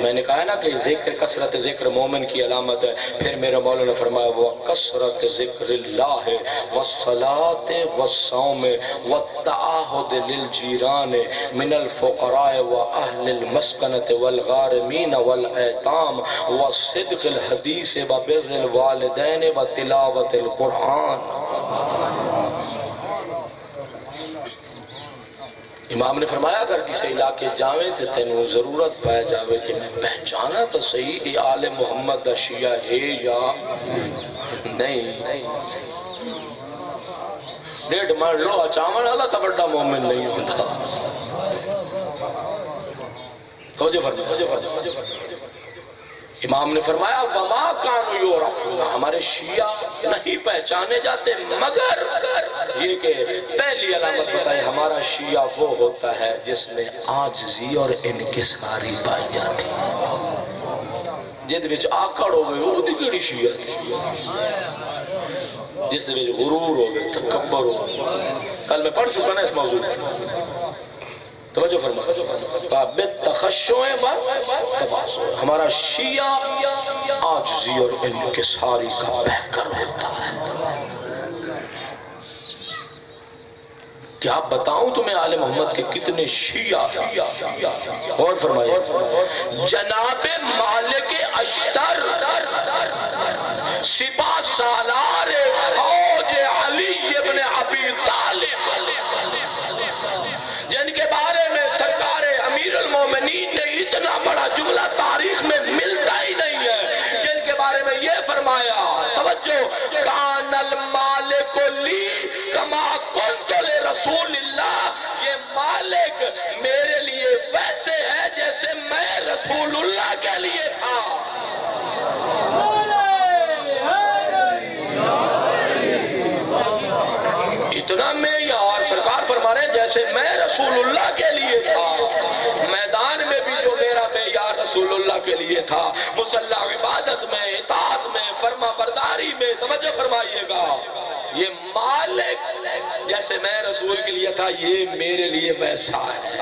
میں نے کہا نا کہ ذکر، کثرت ذکر مومن کی علامت ہے۔ پھر میرے مولا نے فرمایا وَكَثْرَةِ ذِكْرِ اللَّهِ وَالصَّلَاةِ وَالصَّوْمِ وَالتَّعَاهُدِ لِلْجِيرَانِ مِنَ الْفُقَرَاءِ وَأَهْلِ الْمَسْكَنَةِ وَالْغَارِمِينَ وَالْأَيْتَامِ وَصِدْقِ الْحَدِيثِ وَبِرِّ الْوَالِدَيْنِ وَتِلَاوَةِ القرآن۔ امام نے فرمایا اگر کسی علاقے جاویں تو تینوں ضرورت پائے جاوے کہ میں پہچانا تو صحیح اے آل محمد دا شیعہ ہے یا نہیں، ڈیڑھ مان لو اچاون اللہ تا بڑا مومن نہیں ہوتا۔ توجہ فرمائے، امام نے فرمایا وَمَا كَانُوا يُعْرَفُونَ، ہمارے شیعہ نہیں پہچانے جاتے مگر یہ کہ پہلی علامت بتائی ہمارا شیعہ وہ ہوتا ہے جس میں عاجزی اور انکساری پائی جاتی، جد وچ آکڑ ہوئے وہ دی کیڑی شیعہ تھی، جس وچ غرور ہوئے، تکبر ہوئے، کل میں پڑھ چکا نا اس موضوع میں، توجہ فرما بالتخشع والتواضع، ہمارا شیعہ عاجزی اور انکساری کا پیکر ہوتا ہے۔ کیا بتاؤں تمہیں آل محمد کے کتنے شیعہ ہیں؟ اور فرمائیے جناب مالک اشتر سپاہ سالار فوج علی ابن ابی طالب، جن کے بارے میں سرکار امیر المومنین نے اتنا بڑا جملہ تاریخ میں ملتا ہی نہیں ہے، جن کے بارے میں یہ فرمایا، توجہ، کان المالک لی کما کنت لرسول اللہ، یہ مالک میرے لیے ویسے ہے جیسے میں رسول اللہ کے لیے تھا۔ اتنا معیار سرکار فرما رہے ہیں جیسے میں رسول اللہ کے لیے تھا، میدان میں بھی جو میرا معیار رسول اللہ کے لیے تھا، مصلح عبادت میں، اطاعت میں، فرما برداری میں، توجہ فرمائیے گا، یہ مالک جیسے میں رسول کے لیے تھا یہ میرے لیے ویسا ہے۔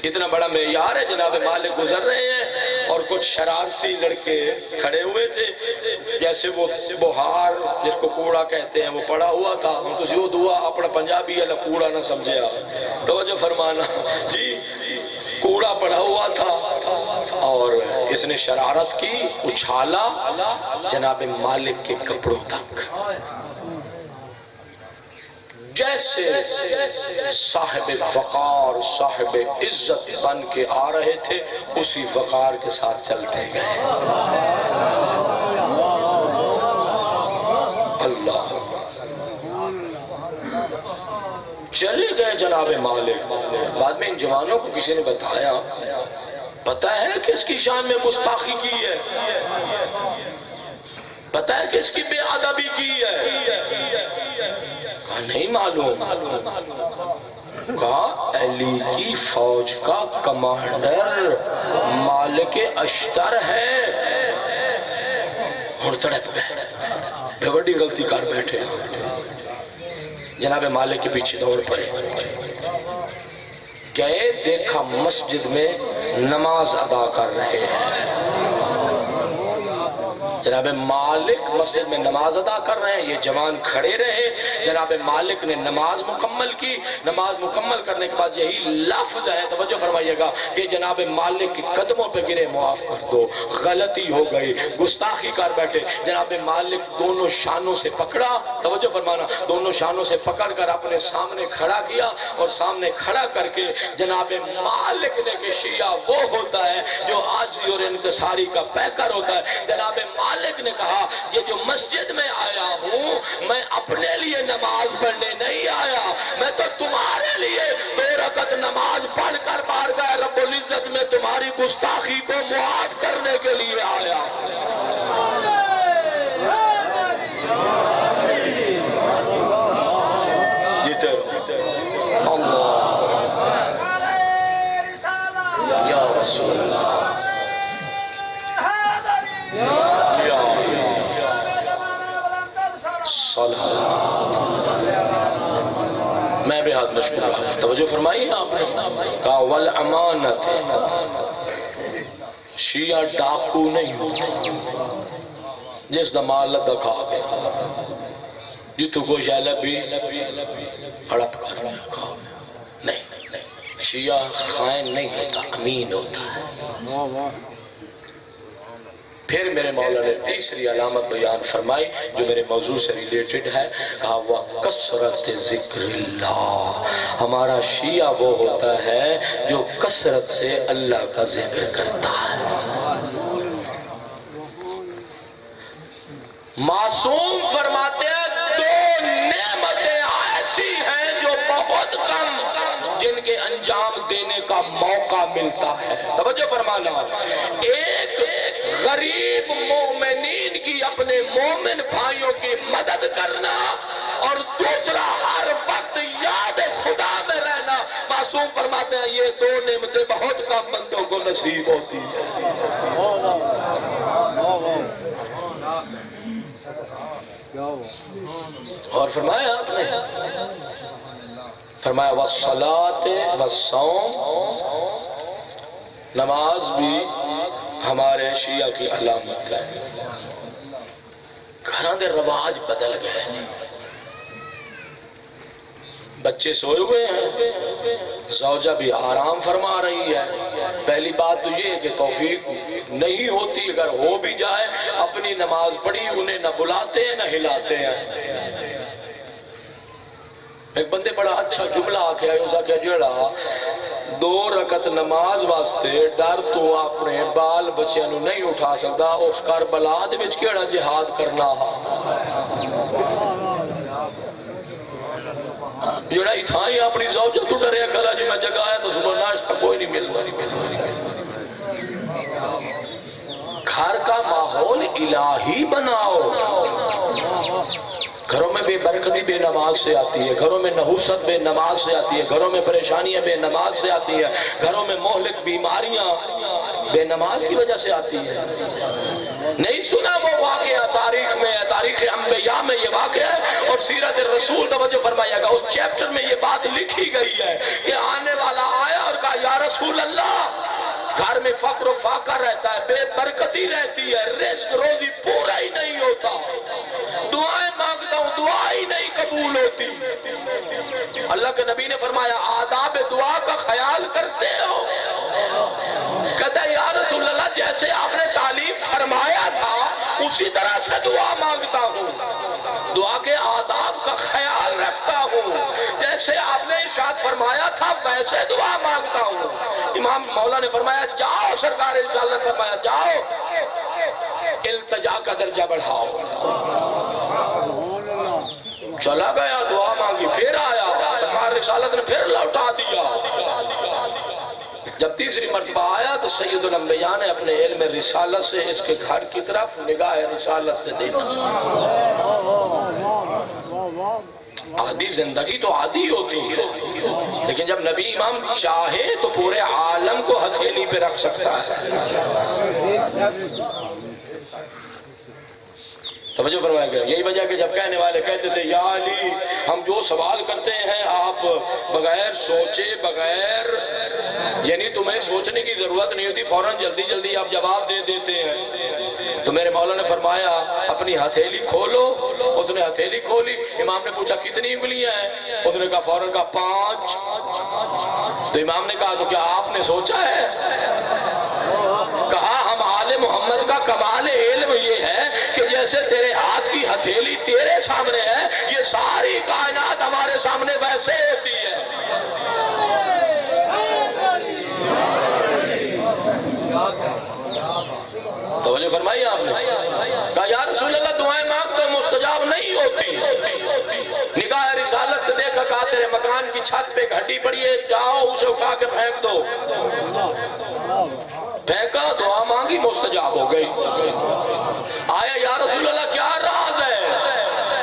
اتنا بڑا معیار ہے، جناب مالک گزر رہے ہیں اور کچھ شرارتی لڑکے کھڑے ہوئے تھے، جیسے وہ بہار جس کو کوڑا کہتے ہیں وہ پڑا ہوا تھا، ان کو سیو دعا اپنا پنجابی اللہ کوڑا نہ سمجھے آپ، توجہ فرمانا جی، کوڑا پڑا ہوا تھا اور اس نے شرارت کی، اچھالا جناب مالک کے کپڑوں تک، جیسے صاحب وقار صاحب عزت بن کے آ رہے تھے اسی وقار کے ساتھ چلتے گئے۔ اللہ، چلے گئے جناب مالک۔ بعد میں ان جوانوں کو کسی نے بتایا پتہ ہے کس کی شان میں گستاخی کی ہے، پتہ ہے کس کی بے ادبی کی ہے؟ نہیں معلوم۔ کہا علی کی فوج کا کمانڈر مالک اشتر ہے۔ اور تڑپ گئے، بے بڑی غلطی کر بیٹھے، جناب مالک کے پیچھے دوڑ پڑے، گئے دیکھا مسجد میں نماز ادا کر رہے ہیں، جناب مالک مسجد میں نماز ادا کر رہے ہیں، یہ جوان کھڑے رہے، جناب مالک نے نماز مکمل کی، نماز مکمل کرنے کے بعد یہی لفظ ہے، توجہ فرمائیے گا، کہ جناب مالک کی قدموں پہ گرے معاف کر دو، غلطی ہو گئی، گستاخی کر بیٹھے، جناب مالک دونوں شانوں سے پکڑا، توجہ فرمانا، دونوں شانوں سے پکڑ کر اپنے سامنے کھڑا کیا، اور سامنے کھڑا کر کے جناب مالک نے کہ شیعہ وہ ہوتا ہے جو عاجزی اور انکساری کا پیکر ہوتا ہے، جناب مالک نے کہا یہ جو مسجد میں آیا ہوں میں اپنے لیے نماز پڑھنے نہیں آیا، میں تو تمہارے لیے 2 رکعت نماز پڑھ کر بارگاہ رب العزت میں تمہاری گستاخی کو معاف کرنے کے لیے آیا۔ جیتے اللہ یا رسول اللہ میں بھی ہاتھ مشکل رہا، توجہ فرمائی آپ نے کہا والامانت، شیعہ ڈاکو نہیں ہوتے جس دا مال دکھا گیا جتو کو شیلہ بھی ہڑپ کر کھا گیا، نہیں، شیعہ خائن نہیں ہوتا، امین ہوتا ہے۔ پھر میرے مولا نے تیسری علامت بیان فرمائی جو میرے موضوع سے ریلیٹڈ ہے، کہا وَکثرت ذکر اللہ، ہمارا شیعہ وہ ہوتا ہے جو کثرت سے اللہ کا ذکر کرتا ہے۔ معصوم فرماتے ہیں 2 نعمتیں ایسی ہیں جو بہت کم جن کے انجام دینے کا موقع ملتا ہے، توجہ فرمانا، ایک غریب مومنین کی اپنے مومن بھائیوں کی مدد کرنا، اور دوسرا ہر وقت یاد خدا میں رہنا۔ معصوم فرماتے ہیں یہ 2 نعمتیں بہت کم بندوں کو نصیب ہوتی ہیں۔ اور فرمایا آپ نے، فرمایا وَالصَّلَاةِ وَالصَّوْمِ، نماز بھی ہمارے شیعہ کی علامت ہے۔ گھراں دے رواج بدل گئے، بچے سوئے ہوئے ہیں، زوجہ بھی آرام فرما رہی ہے۔ پہلی بات تو یہ ہے کہ توفیق نہیں ہوتی، اگر ہو بھی جائے اپنی نماز پڑھی انہیں نہ بلاتے ہیں نہ ہلاتے ہیں۔ ایک بندے بڑا اچھا جملہ آکھیا ہے، اسا کیا جڑا 2 رکعت نماز واسطے ڈر تو اپنے بال بچیاں نو نہیں اٹھا سکتا، اس کربلا دے وچ کیڑا جہاد کرنا جڑا اتھاں ہی اپنی زوجہ تو ڈرے کلا جو میں جگہ آیا تو صبح ناشتہ کوئی نہیں ملنا۔ گھر کا ماحول الہی بناؤ، گھروں میں بے برکتی بے نماز سے آتی ہے، گھروں میں نحوست بے نماز سے آتی ہے، گھروں میں پریشانیاں بے نماز سے آتی ہے، گھروں میں مہلک بیماریاں بے نماز کی وجہ سے آتی ہے۔ نہیں سنا وہ واقعہ تاریخ میں ہے، تاریخ انبیاء میں یہ واقعہ ہے، اور سیرت الرسول توجہ فرمائیے گا، اس چیپٹر میں یہ بات لکھی گئی ہے کہ آنے والا آیا اور کہا یا رسول اللہ، گھر میں فقر و فاقہ رہتا ہے، بے برکتی رہتی ہے، رزق روزی پورا ہی نہیں ہوتا، دعائیں مانگتا ہوں دعا ہی نہیں قبول ہوتی۔ اللہ کے نبی نے فرمایا آداب دعا کا خیال کرتے ہو؟ کہتا ہے یا رسول اللہ جیسے آپ نے تعلیم فرمایا تھا اسی طرح سے دعا مانگتا ہوں، دعا کے آداب کا خیال رکھتا ہوں، جیسے آپ نے ارشاد فرمایا تھا ویسے دعا مانگتا ہوں۔ امام مولا نے فرمایا جاؤ، سرکار رسالت فرمایا جاؤ التجا کا درجہ بڑھاؤ۔ چلا گیا، دعا مانگی، پھر آیا، سرکار رسالت نے پھر لوٹا دیا۔ جب تیسری مرتبہ آیا تو سید الانبیاء نے اپنے علم رسالت سے اس کے گھر کی طرف نگاہ رسالت سے دیکھا۔ عادی زندگی تو عادی ہوتی ہے، لیکن جب نبی امام چاہے تو پورے عالم کو ہتھیلی پہ رکھ سکتا ہے۔ توجہ فرمایا گیا. یہی وجہ کہ جب کہنے والے کہتے تھے یا علی ہم جو سوال کرتے ہیں آپ بغیر سوچے بغیر یعنی تمہیں سوچنے کی ضرورت نہیں ہوتی فوراً جلدی جلدی آپ جواب دے دیتے ہیں. تو میرے مولا نے فرمایا اپنی ہتھیلی کھولو. اس نے ہتھیلی کھولی. امام نے پوچھا کتنی انگلیاں ہیں؟ اس نے کہا فوراً کہا 5. تو امام نے کہا تو کیا آپ نے سوچا ہے؟ کہا ہم آل محمد کا کمال علم یہ ہے کہ جیسے تیرے ہاتھ کی ہتھیلی تیرے سامنے ہے یہ ساری کائنات ہمارے سامنے ویسے ہوتی ہے. توجہ فرمائی آپ نے. کہا یا رسول اللہ دعائیں مانگ تو مستجاب نہیں ہوتی. نگاہ رسالت سے دیکھا کہا تیرے مکان کی چھت پہ گھٹی پڑی ہے جاؤ اسے اٹھا کے پھینک دو. پھینکا دعا مانگی مستجاب ہو گئی. آیا یا رسول اللہ کیا راز ہے؟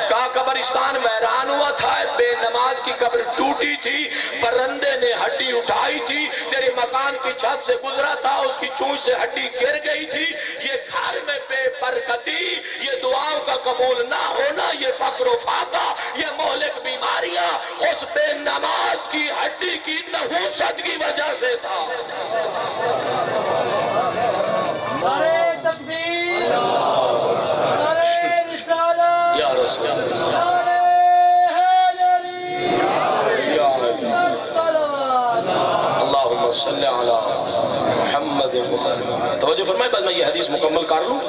کہا قبرستان ویران ہوا تھا بے نماز کی قبر ٹوٹی تھی پرندے نے ہڈی اٹھائی تھی تیرے مکان کی چھت سے گزرا تھا اس کی چونچ سے ہڈی گر گئی تھی. یہ گھر میں بے برکتی یہ دعاؤں کا قبول نہ ہونا یہ فقر و فاقہ یہ مہلک بیماریاں اس بے نماز کی ہڈی کی نحوست کی وجہ سے تھا. نعرہ تکبیر نعرہ رسالت یا رسول اللہ نعرہ حیدری اللہم صلی علی محمد. توجہ فرمائے بعد میں یہ حدیث مکمل کر لوں.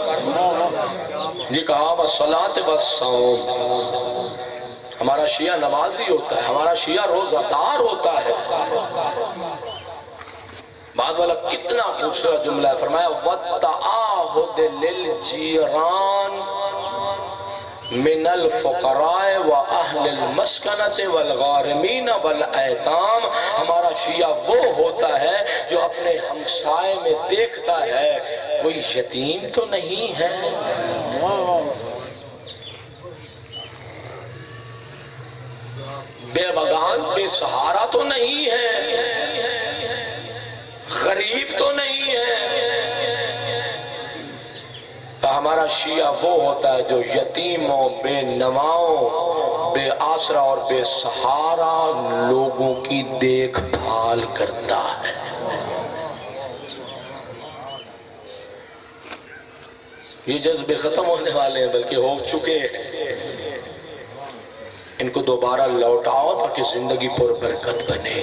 یہ کہا والصلاۃ والصوم. ہمارا شیعہ نمازی ہوتا ہے ہمارا شیعہ روزہ دار ہوتا ہے. بعد والا کتنا خوبصورت جملہ ہے. فرمایا وَالتَّعَاهُدِ لِلْجِيرَانِ مِنَ الْفُقَرَاءِ وَأَهْلِ الْمَسْكَنَةِ وَالْغَارِمِينَ وَالْأَيْتَامِ. ہمارا شیعہ وہ ہوتا ہے جو اپنے ہمسائے میں دیکھتا ہے کوئی یتیم تو نہیں ہے بے بغان بے سہارا تو نہیں ہے غریب تو نہیں ہے. ہمارا شیعہ وہ ہوتا ہے جو یتیموں بے نواؤں بے آسرا اور بے سہارا لوگوں کی دیکھ بھال کرتا ہے. یہ جذبے ختم ہونے والے ہیں بلکہ ہو چکے ہیں. ان کو دوبارہ لوٹاؤ تاکہ زندگی پر برکت بنے.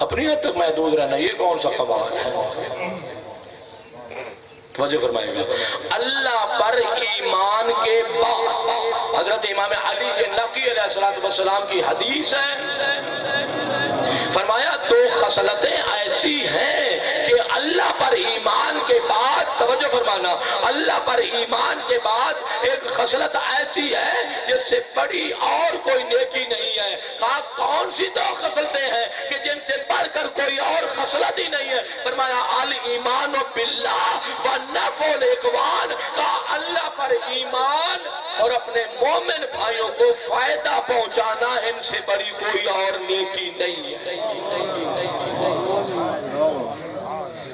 اپنی حد تک محدود رہنا یہ کون سا قبول ہے؟ توجہ فرمائے گا. اللہ پر ایمان کے بعد حضرت امام علی نقی علیہ السلام کی حدیث ہے. فرمایا 2 خصلتیں ایسی ہیں کہ اللہ پر ایمان کے بعد توجہ فرمانا اللہ پر ایمان کے بعد ایک خصلت ایسی ہے جس سے بڑی اور کوئی نیکی نہیں ہے. کہا کون سی 2 خصلتیں ہیں کہ جن سے بڑھ کر کوئی اور خصلت ہی نہیں ہے؟ فرمایا الایمان باللہ ونفع الاخوان. کہا اللہ پر ایمان اور اپنے مومن بھائیوں کو فائدہ پہنچانا ان سے بڑی کوئی اور نیکی نہیں ہے.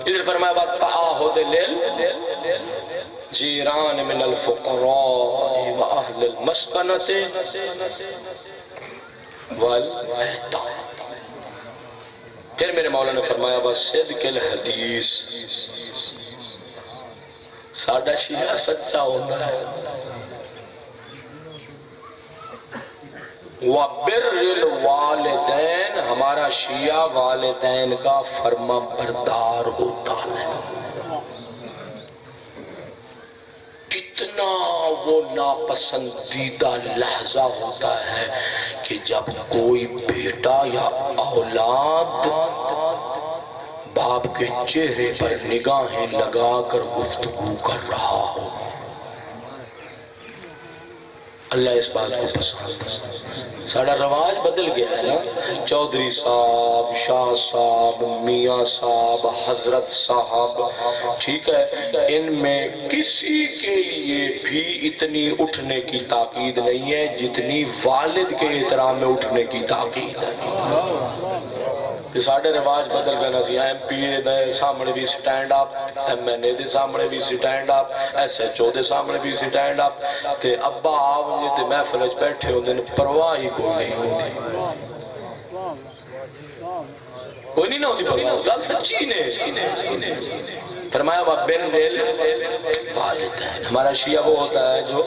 ادھر فرمایا وَالتَّعَاهُدِ لِلْجِيرَانِ مِنَ الْفُقَرَاءِ وَأَهْلِ الْمَسْكَنَةِ وَالْأَيْتَامِ. پھر میرے مولا نے فرمایا وَصِدْقِ الْحَدِيثِ. ساڈا شیعہ سچا ہوتا ہے. وَبِرِّ الْوَالِدَيْنِ. ہمارا شیعہ والدین کا فرما بردار ہوتا ہے. کتنا وہ ناپسندیدہ لحظہ ہوتا ہے کہ جب کوئی بیٹا یا اولاد باپ کے چہرے پر نگاہیں لگا کر گفتگو کر رہا ہو. اللہ اس بات کو پسند. ساڑھا رواج بدل گیا ہے نا. چودھری صاحب شاہ صاحب میاں صاحب حضرت صاحب ٹھیک ہے ان میں کسی کے لیے بھی اتنی اٹھنے کی تاکید نہیں ہے جتنی والد کے احترام میں اٹھنے کی تاکید ہے. تے ساڑھے رواج بدل گنا سی ایم پی اے دے سامنے بھی سٹینڈ اپ ایم این اے دے سامنے بھی stand up S H O دے سامنے بھی سٹینڈ اپ تے ابا آونجے تے محفل وچ بیٹھے ہوندے نے پرواہ ہی کوئی نہیں ہوتی کوئی نہیں ہوتی پرواہ گل سچی نے فرمایا وَبِرِّ الْوَالِدَيْنِ ہمارا شیعہ وہ ہوتا ہے جو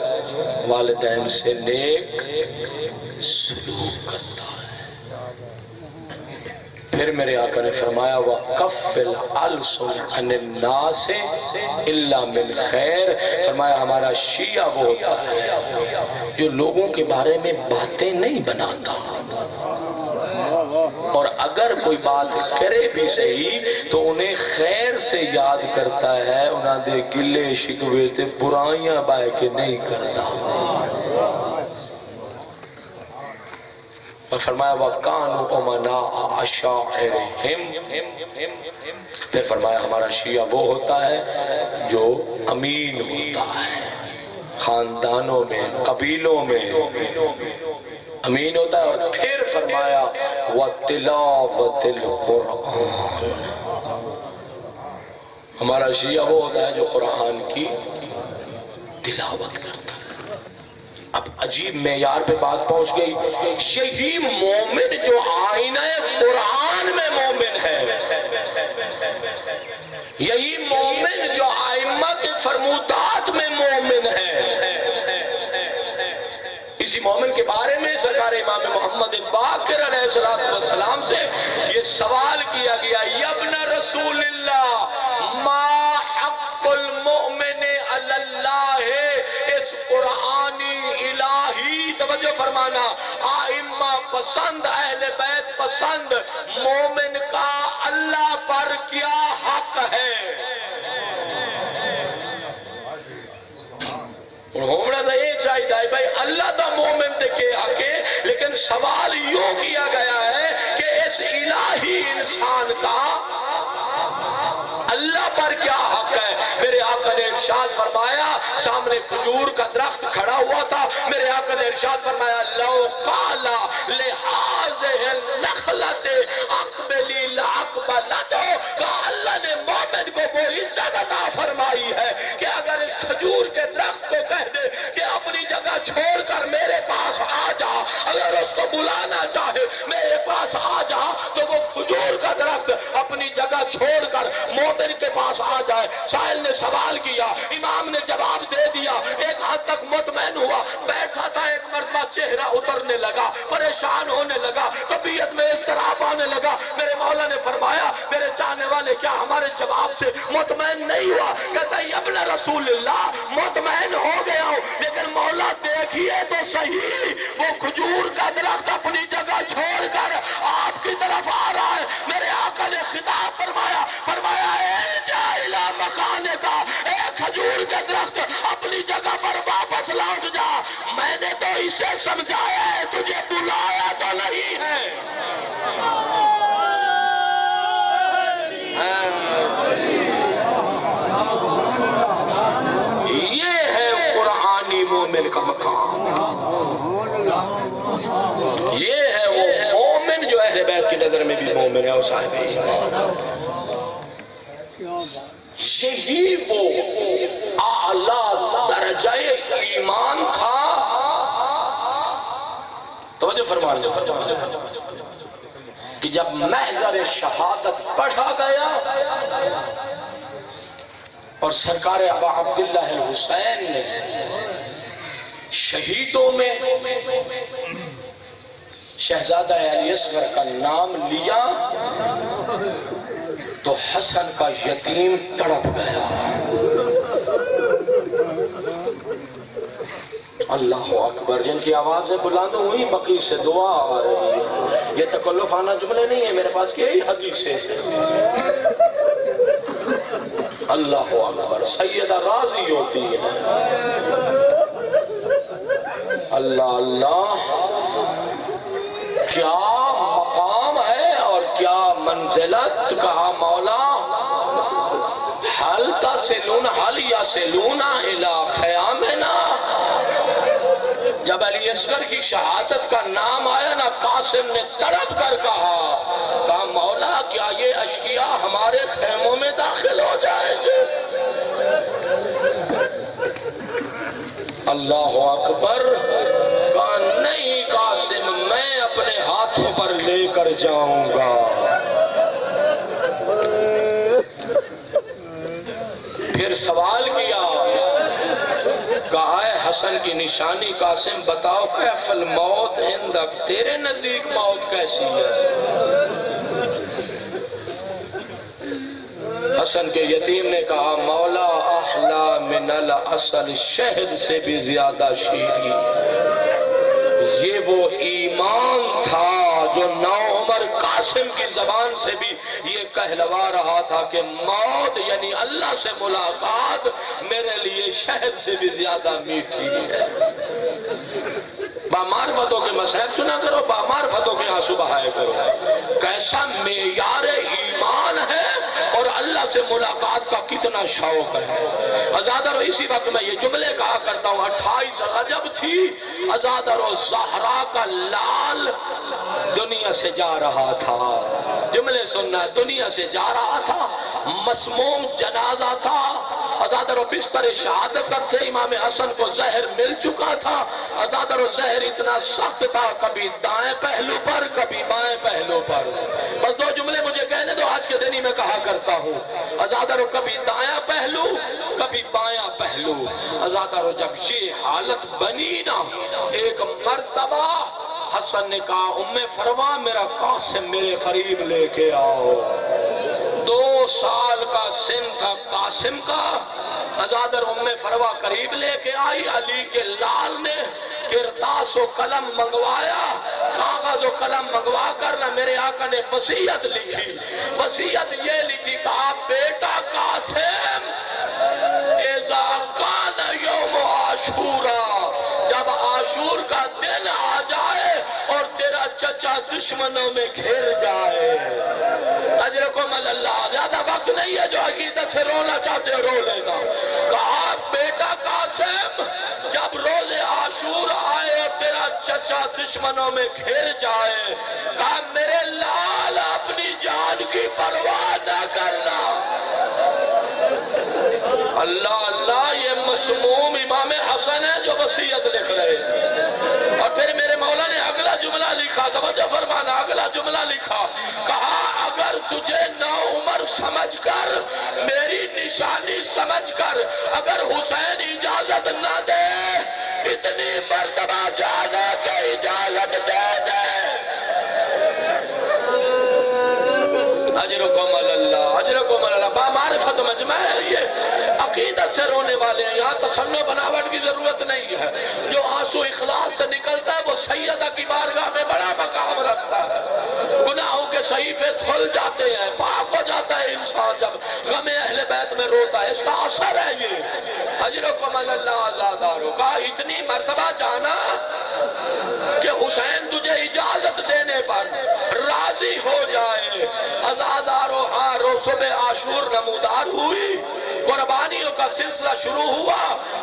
والدین سے نیک سلوک کرتا ہے پھر میرے آقا نے فرمایا وَقَفِّ الْأَلْسُنَ عَنِ النَّاسِ إِلَّا مِنْ خَيْرٍ فرمایا ہمارا شیعہ وہ ہوتا ہے جو لوگوں کے بارے میں باتیں نہیں بناتا اور اگر کوئی بات کرے بھی صحیح تو انہیں خیر سے یاد کرتا ہے انہاں دے گلے شکوے تے برائیاں بائے کے نہیں کرتا اور فرمایا وَقَانُوا أُمَنَاءَ عَشَائِرِهِمْ پھر فرمایا ہمارا شیعہ وہ ہوتا ہے جو امین ہوتا ہے خاندانوں میں قبیلوں میں امین ہوتا ہے اور پھر فرمایا وَتِلَاوَةِ الْقُرْآنِ ہمارا شیعہ وہ ہوتا ہے جو قرآن کی تلاوت کرتا ہے اب عجیب معیار پہ بات پہنچ گئی یہی مومن جو آئینہ قرآن میں مومن ہے یہی مومن جو ائمہ کے فرمودات میں مومن ہے اسی مومن کے بارے میں سرکار امام محمد باقر علیہ السلام سے یہ سوال کیا گیا یبن رسول اللہ ما حق المؤمن علی اللہ اس قرآنی الہی توجہ فرمانا آئمہ پسند اہل بیت پسند مومن کا اللہ پر کیا حق ہے ہومڑا تھا یہ چاہیے ہے بھائی اللہ دا مومن تے کے آکے لیکن سوال یوں کیا گیا ہے کہ اس الہی انسان کا اللہ پر کیا حق ہے میرے آقا نے ارشاد فرمایا سامنے کھجور کا درخت کھڑا ہوا تھا میرے آقا نے ارشاد فرمایا لو قالا لہذہ النخلۃ اقبلی لاقبلتو کہ اللہ نے مومن کو وہ عزت عطا فرمائی ہے کہ اگر اس کھجور کے درخت کو کہہ دے کہ اپنی جگہ چھوڑ کر میرے پاس آ جا اگر اس کو بلانا چاہے میرے پاس آ جا تو وہ کھجور کا درخت اپنی جگہ چھوڑ کر مومن کے پاس آ جائے سائل نے سوال کیا امام نے جواب دے دیا ایک حد تک مطمئن ہوا بیٹھا تھا ایک مرتبہ چہرہ اترنے لگا پریشان ہونے لگا طبیعت میں اضطراب آنے لگا میرے مولا نے فرمایا میرے چاہنے والے کیا ہمارے جواب سے مطمئن نہیں ہوا کہتا ہے ابن رسول اللہ مطمئن ہو گیا ہوں لیکن مولا دیکھیے تو صحیح وہ کھجور کا درخت اپنی جگہ چھوڑ کر آپ کی طرف آ رہا ہے میرے آقا نے خطاب فرمایا ارجع الى مکانے کا ایک کھجور کے درخت اپنی جگہ پر واپس لوٹ جا میں نے تو اسے سمجھایا ہے تجھے بلایا تو نہیں ہے یہ ہے قرآنی مومن کا مقام یہ ہے وہ مومن جو اہل بیت کی نظر میں بھی مومن ہے اور صاحب ایمان یہی وہ اعلیٰ درجہ ایمان تھا توجہ فرمائیں کہ جب محضر شہادت پڑھا گیا اور سرکار ابا عبداللہ الحسین نے شہیدوں میں شہزادہ علی اصغر کا نام لیا تو حسن کا یتیم تڑپ گیا اللہ اکبر جن کی آوازیں بلند ہوئی بقی سے دعا آ رہی ہے یہ تکلفانہ جملے نہیں ہیں میرے پاس کہ یہی حدیث ہے اللہ اکبر سیدہ راضی ہوتی ہے اللہ اللہ کیا مقام ہے اور کیا منزلت کہا مولا حل تصلون حل یصلون الی خیامنا جب علی اصغر کی شہادت کا نام آیا نا، قاسم نے تڑپ کر کہا مولا کیا یہ اشقیاء ہمارے خیموں میں داخل ہو جائیں گے؟ اللہ اکبر، کہا نہیں قاسم، میں اپنے ہاتھوں پر لے کر جاؤں گا۔ پھر سوال کیا، کہا ہے حسن کی نشانی قاسم بتاؤ کیف الموت عندک، تیرے نزدیک موت کیسی ہے؟ حسن کے یتیم نے کہا مولا احلا من العسل، شہد سے بھی زیادہ شیریں۔ یہ وہ ایمان تھا جو نوعمر قاسم کی زبان سے بھی یہ کہلوا رہا تھا کہ موت یعنی اللہ سے ملاقات میرے لیے شہد سے بھی زیادہ میٹھی ہے۔ بامعرفتوں کے مصائب سنا کرو، بامعرفتوں کے آنسو بہائے کرو۔ کیسا معیار ایمان ہے اور اللہ سے ملاقات کا کتنا شوق ہے۔ ازادر اسی وقت میں یہ جملے کہا کرتا ہوں، 28 رجب تھی، ازادر زہرا کا لال دنیا سے جا رہا تھا۔ جملے سننا، دنیا سے جا رہا تھا، مسموم جنازہ تھا، ازادر و بستر شہادت پر تھے، امام حسن کو زہر مل چکا تھا۔ ازادر و زہر اتنا سخت تھا، کبھی دائیں پہلو پر کبھی بائیں پہلو پر۔ بس دو جملے مجھے کہنے دو، آج کے دن ہی میں کہا کرتا ہوں، ازادر و کبھی دائیں پہلو کبھی بائیں پہلو۔ ازادر و جب یہ حالت بنی نا، ایک مرتبہ حسن نے کہا ام فروا میرا قاسم میرے قریب لے کے آؤ۔ 2 سال کا سن تھا قاسم کا۔ ازادر ام فروا قریب لے کے آئی، علی کے لال نے کرتاس و قلم منگوایا، کاغذ و قلم منگوا کر نہ میرے آقا نے وصیت لکھی۔ وصیت یہ لکھی، کہا بیٹا قاسم اذا کان یوم عاشورا، جب عاشور کا دن آ جائے اور تیرا چچا دشمنوں میں گھر جائے، اجرکم اللہ، زیادہ وقت نہیں ہے، جو عقیدت سے رونا چاہتے ہو رو لینا۔ کہا بیٹا قاسم جب روز عاشور آئے اور تیرا چچا دشمنوں میں گھر جائے، کہا میرے لال اپنی جان کی پرواہ نہ کرنا۔ اللہ اللہ، یہ مسموم امام حسن ہے جو وصیت لکھ رہے ہیں۔ اور پھر میرے مولا نے اگلا جملہ لکھا، توجہ فرمانا، اگلا جملہ لکھا، کہا اگر تجھے نوعمر سمجھ کر، میری نشانی سمجھ کر اگر حسین اجازت نہ دے، اتنی مرتبہ جانے کے اجازت دے دے۔ اجرکم اللہ، اجرکم اللہ۔ بامعرفت مجمع ہے یہ، عقیدت سے رونے والے ہیں، یہاں تصنع بناوٹ کی ضرورت نہیں ہے۔ جو آنسو اخلاص سے نکلتا ہے وہ سیدہ کی بارگاہ میں بڑا مقام رکھتا ہے۔ گناہوں کے صحیفے دھل جاتے ہیں، پاک ہو جاتا ہے انسان جب غم اہل بیت میں روتا ہے، اس کا اثر ہے یہ۔ اجرکم اللہ آزادارو، کہا اتنی مرتبہ جانا کہ حسین تجھے اجازت دینے پر راضی ہو جائے۔ ازادارو ہاں رو صبح عاشور نمودار ہوئی، قربانیوں کا سلسلہ شروع ہوا۔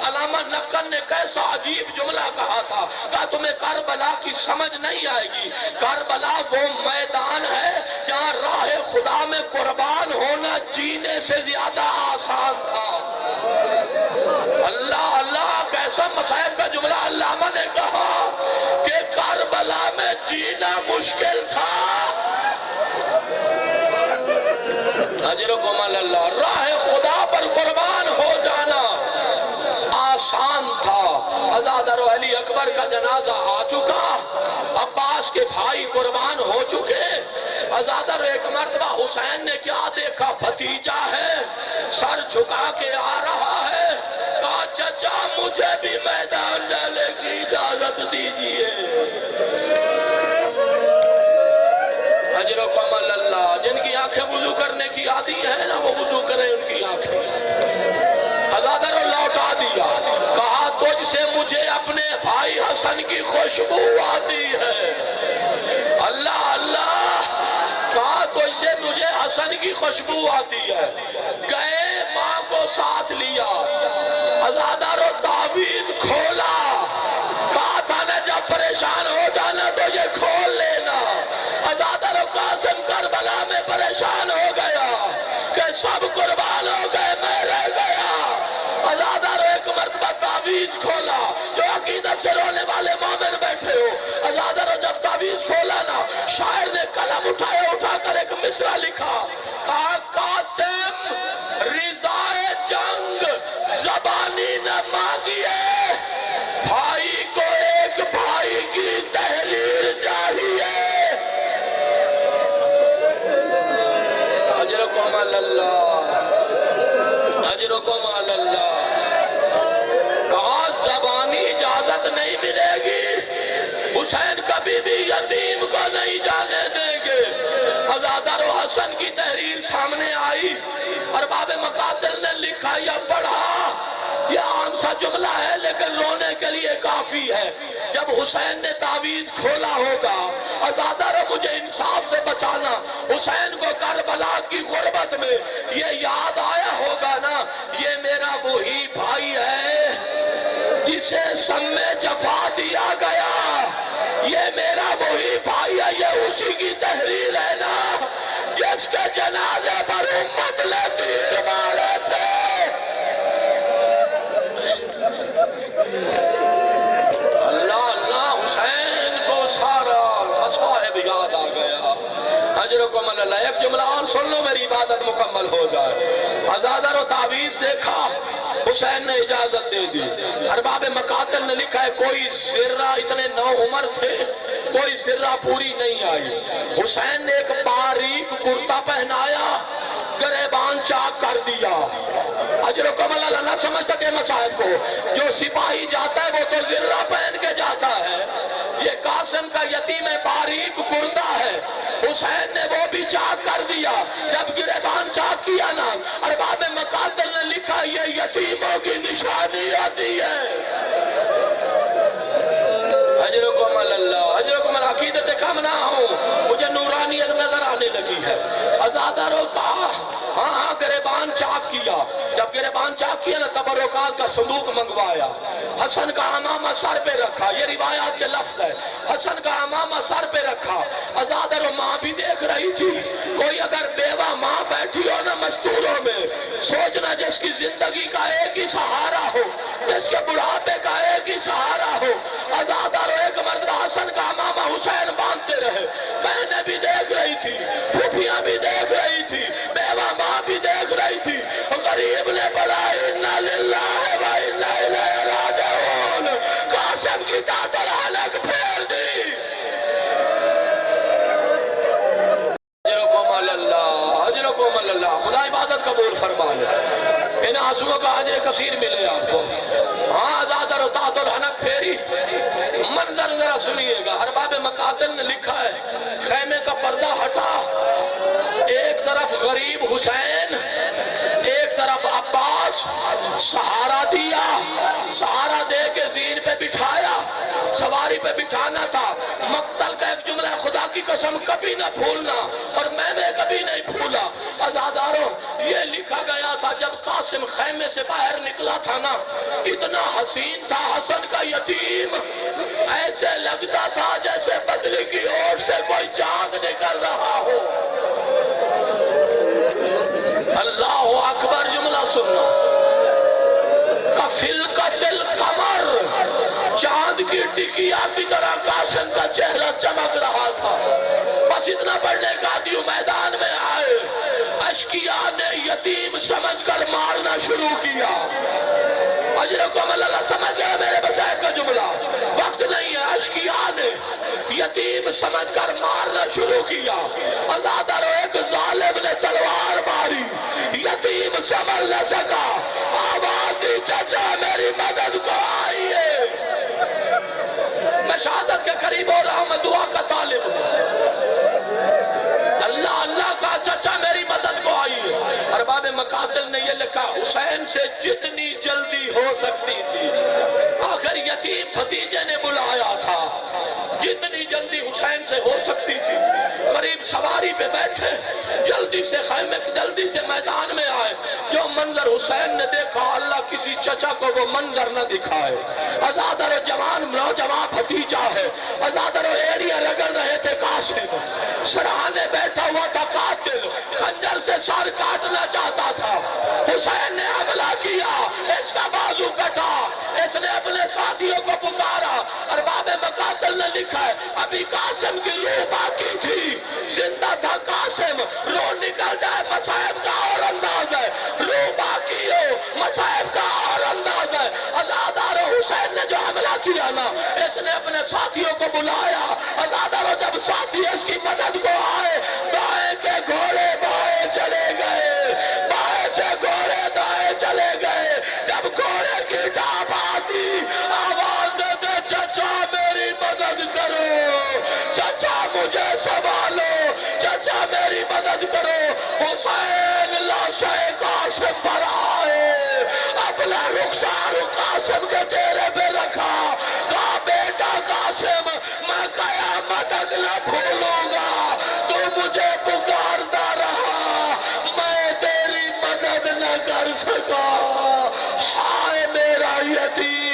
علامہ نقل نے کیسا عجیب جملہ کہا تھا، کہا تمہیں کربلا کی سمجھ نہیں آئے گی۔ کربلا وہ میدان ہے جہاں راہ خدا میں قربان ہونا جینے سے زیادہ آسان تھا۔ اللہ اللہ، کیسا مصائب کا جملہ علامہ نے کہا کہ کربلا میں جینا مشکل تھا۔ اجرکم اللہ، راہ خدا پر قربان ہو جانا آسان تھا۔ ازادر و علی اکبر کا جنازہ آ چکا، عباس کے بھائی قربان ہو چکے۔ ازادر ایک مرتبہ حسین نے کیا دیکھا، بھتیجا ہے سر جھکا کے آ رہا ہے، کہا چچا مجھے بھی میدان ڈالنے کی اجازت دیجئے۔ اجرکم اللہ، جن کی آنکھیں وضو کرنے کی عادی ہیں نا وہ وضو کریں ان کی آنکھیں۔ ازادر لوٹا دیا، کہا تجھ سے مجھے اپنے بھائی حسن کی خوشبو آتی ہے۔ اللہ اللہ، کہا تجھ سے مجھے حسن کی خوشبو آتی ہے۔ گئے، ماں کو ساتھ لیا، ازادر تعویذ کھولا، کہا تھا نہ سب قربان ہو گئے میں رہ گیا. ازادارو ایک مرتبہ تعویذ کھولا. جو عقیدت سے رونے والے مومن بیٹھے ہو, ازادارو جب تعویذ کھولا نا, شاعر نے قلم اٹھا کر ایک مصرع لکھا. کہا قاسم رضائے جنگ زبانی نہ مانگیے, بھائی کو ایک بھائی کی تحریر چاہیے. اجرکم اللہ, اجرکم اللہ. کہاں زبانی اجازت نہیں ملے گی, حسین کبھی بھی یتیم کو نہیں جانے دیں گے. ازادار و حسن کی تحریر سامنے آئی, ارباب مقاتل نے لکھا یا پڑھا. یہ عام سا جملہ ہے لیکن رونے کے لیے کافی ہے. جب حسین نے تعویذ کھولا ہوگا, ازادارو مجھے انصاف سے بچانا, حسین کو کربلا کی غربت میں یہ یاد آیا ہوگا نا, یہ میرا وہی بھائی ہے جسے سم جفا دیا گیا. یہ میرا وہی بھائی ہے, یہ اسی کی تحریر ہے نا جس کے جنازے پر امت نے تیر مارے تھے. اللہ اللہ, حسین کو سارا مصائب یاد آ گیا. اجرکم اللہ. ایک جملہ اور سن لو, میری عبادت مکمل ہو جائے. ازادارو تعویذ دیکھا, حسین نے اجازت دے دی. ارباب مقاتل نے لکھا ہے کوئی ذرہ, اتنے 9 عمر تھے, کوئی ذرہ پوری نہیں آئی. حسین نے ایک باریک کرتا پہنایا, گریبان چاک کر دیا. اجرکم اللہ. نہ سمجھ سکے مسائل کو, جو سپاہی جاتا ہے وہ تو ذرہ پہن کے جاتا ہے, یہ قاسم کا یتیم باریک کرتا ہے. حسین نے وہ بھی چاک کر دیا. جب گریبان چاک کیا نا, ارباب مقاتل نے لکھا یہ یتیموں کی نشانی آتی ہے. اجرکم اللہ, اجرکم اللہ. عقیدت کم نہ ہوں, مجھے نورانیت نظر آنے لگی ہے. ازادارو کہا ہاں گریبان چاک کیا. جب گریبان چاک کیا نا, تبرکات کا صندوق منگوایا. حسن کا امامہ سر پہ رکھا, یہ روایات کے لفظ ہے, حسن کا امامہ سر پہ رکھا. ازادارو ماں بھی دیکھ رہی تھی. کوئی اگر بیوہ ماں بیٹھی ہو نا مستوروں میں, سوچنا جس کی زندگی کا ایک ہی سہارا ہو, جس کے بڑھاپے کا ایک ہی سہارا ہو. ازادارو ایک مرتبہ حسن کا امامہ حسین باندھتے رہے. بہنیں بھی دیکھ رہی تھی, پھوپھیاں بھی دیکھ رہی تھی, بیوہ ماں بھی دیکھ رہی تھی. غریب نے بڑا انا للہ و انا الیہ راجعون, قاسم کی تعطل حلق پھیر دی. اجرکم اللہ, اجرکم اللہ. خدا عبادت قبول فرما لے, ان آنسوؤں کا اجر کثیر ملے آپ کو. ہاں ازادارو تعطل حلق پھیری. منظر ذرا سنیے گا, ارباب مقاتل نے لکھا ہے خیمے کا پردہ ہٹا, ایک طرف غریب حسین, ایک طرف عباس, سہارا دیا, سہارا دے کے زین پہ بٹھایا. سواری پہ بٹھانا تھا. مقتل کا ایک جملہ ہے, خدا کی قسم کبھی نہ بھولنا, اور میں نے کبھی نہیں بھولا. ازادارو یہ لکھا گیا تھا جب قاسم خیمے سے باہر نکلا تھا نا, اتنا حسین تھا حسن کا یتیم, ایسے لگتا تھا جیسے بدلی کی اوٹ سے کوئی چاند نکل رہا ہو. اللہ اکبر. جملہ سننا, کفل کا دل قمر, چاند کی ٹکیا کی طرح قاسم کا چہرہ چمک رہا تھا. بس اتنا پڑھنے کا دیو میدان میں آئے, اشکیاء نے یتیم سمجھ کر مارنا شروع کیا. اجرکم اللہ. سمجھ گیا میرے بصائب کا جملہ, وقت نہیں ہے. اشکیاء نے یتیم سمجھ کر مارنا شروع کیا. ازادارو ایک ظالم نے تلوار ماری, یتیم سنبھل نہ سکا, آواز دی چچا میری مدد کو آئیے. میں شہادت کے قریب ہو رہا ہوں, میں دعا کا طالب ہوں. اللہ اللہ کا چچا میری مدد کو آئیے. ارباب مقاتل نے یہ لکھا حسین سے جتنی جلدی ہو سکتی تھی. آخر یتیم بھتیجے نے بلایا تھا, جتنی جلدی حسین سے ہو سکتی تھی. قریب سواری پہ بیٹھے, جلدی سے خیمے, جلدی سے میدان میں آئے. جو منظر حسین نے دیکھا, اللہ کسی چچا کو وہ منظر نہ دکھائے. ازادر جوان نوجوان بھتیجا ہے، ازادر ایڑیاں رگڑ رہے تھے قاسم، سرحانے بیٹھا ہوا تھا قاتل، خنجر سے سر کاٹنا چاہتا تھا، حسین نے حملہ کیا، اس کا بازو کٹا، اس نے اپنے ساتھیوں کو پکارا، ارباب مقاتل نے لکھا ہے ابھی قاسم کی روح باقی تھی، زندہ تھا قاسم، روح نکل جائے مصائب کا اور انداز ہے، روح باقی ہو مصائب کا اور انداز ہے۔ ازادار حسین نے جو حملہ کیا نا، اس نے اپنے ساتھیوں کو بلایا، ازادار جب ساتھی اس کی مدد کو آئے، دائیں کے گھوڑے بائیں چلے گئے، بائیں سے گھوڑے دائیں چلے گئے، جب گھوڑے کی ڈاب آتی آواز دیتے چچا میری مدد کرو، چچا مجھے سنبھالو، چچا میری مدد کرو۔ حسین لاشِ قاسم پر آئے، اپنا رخسار قاسم کے چہرے پہ رکھا، کہا بیٹا قاسم میں قیامت تک نہ بھولوں گا، تو مجھے پکارتا رہا، میں تیری مدد نہ کر سکا، ہائے میرا یتیم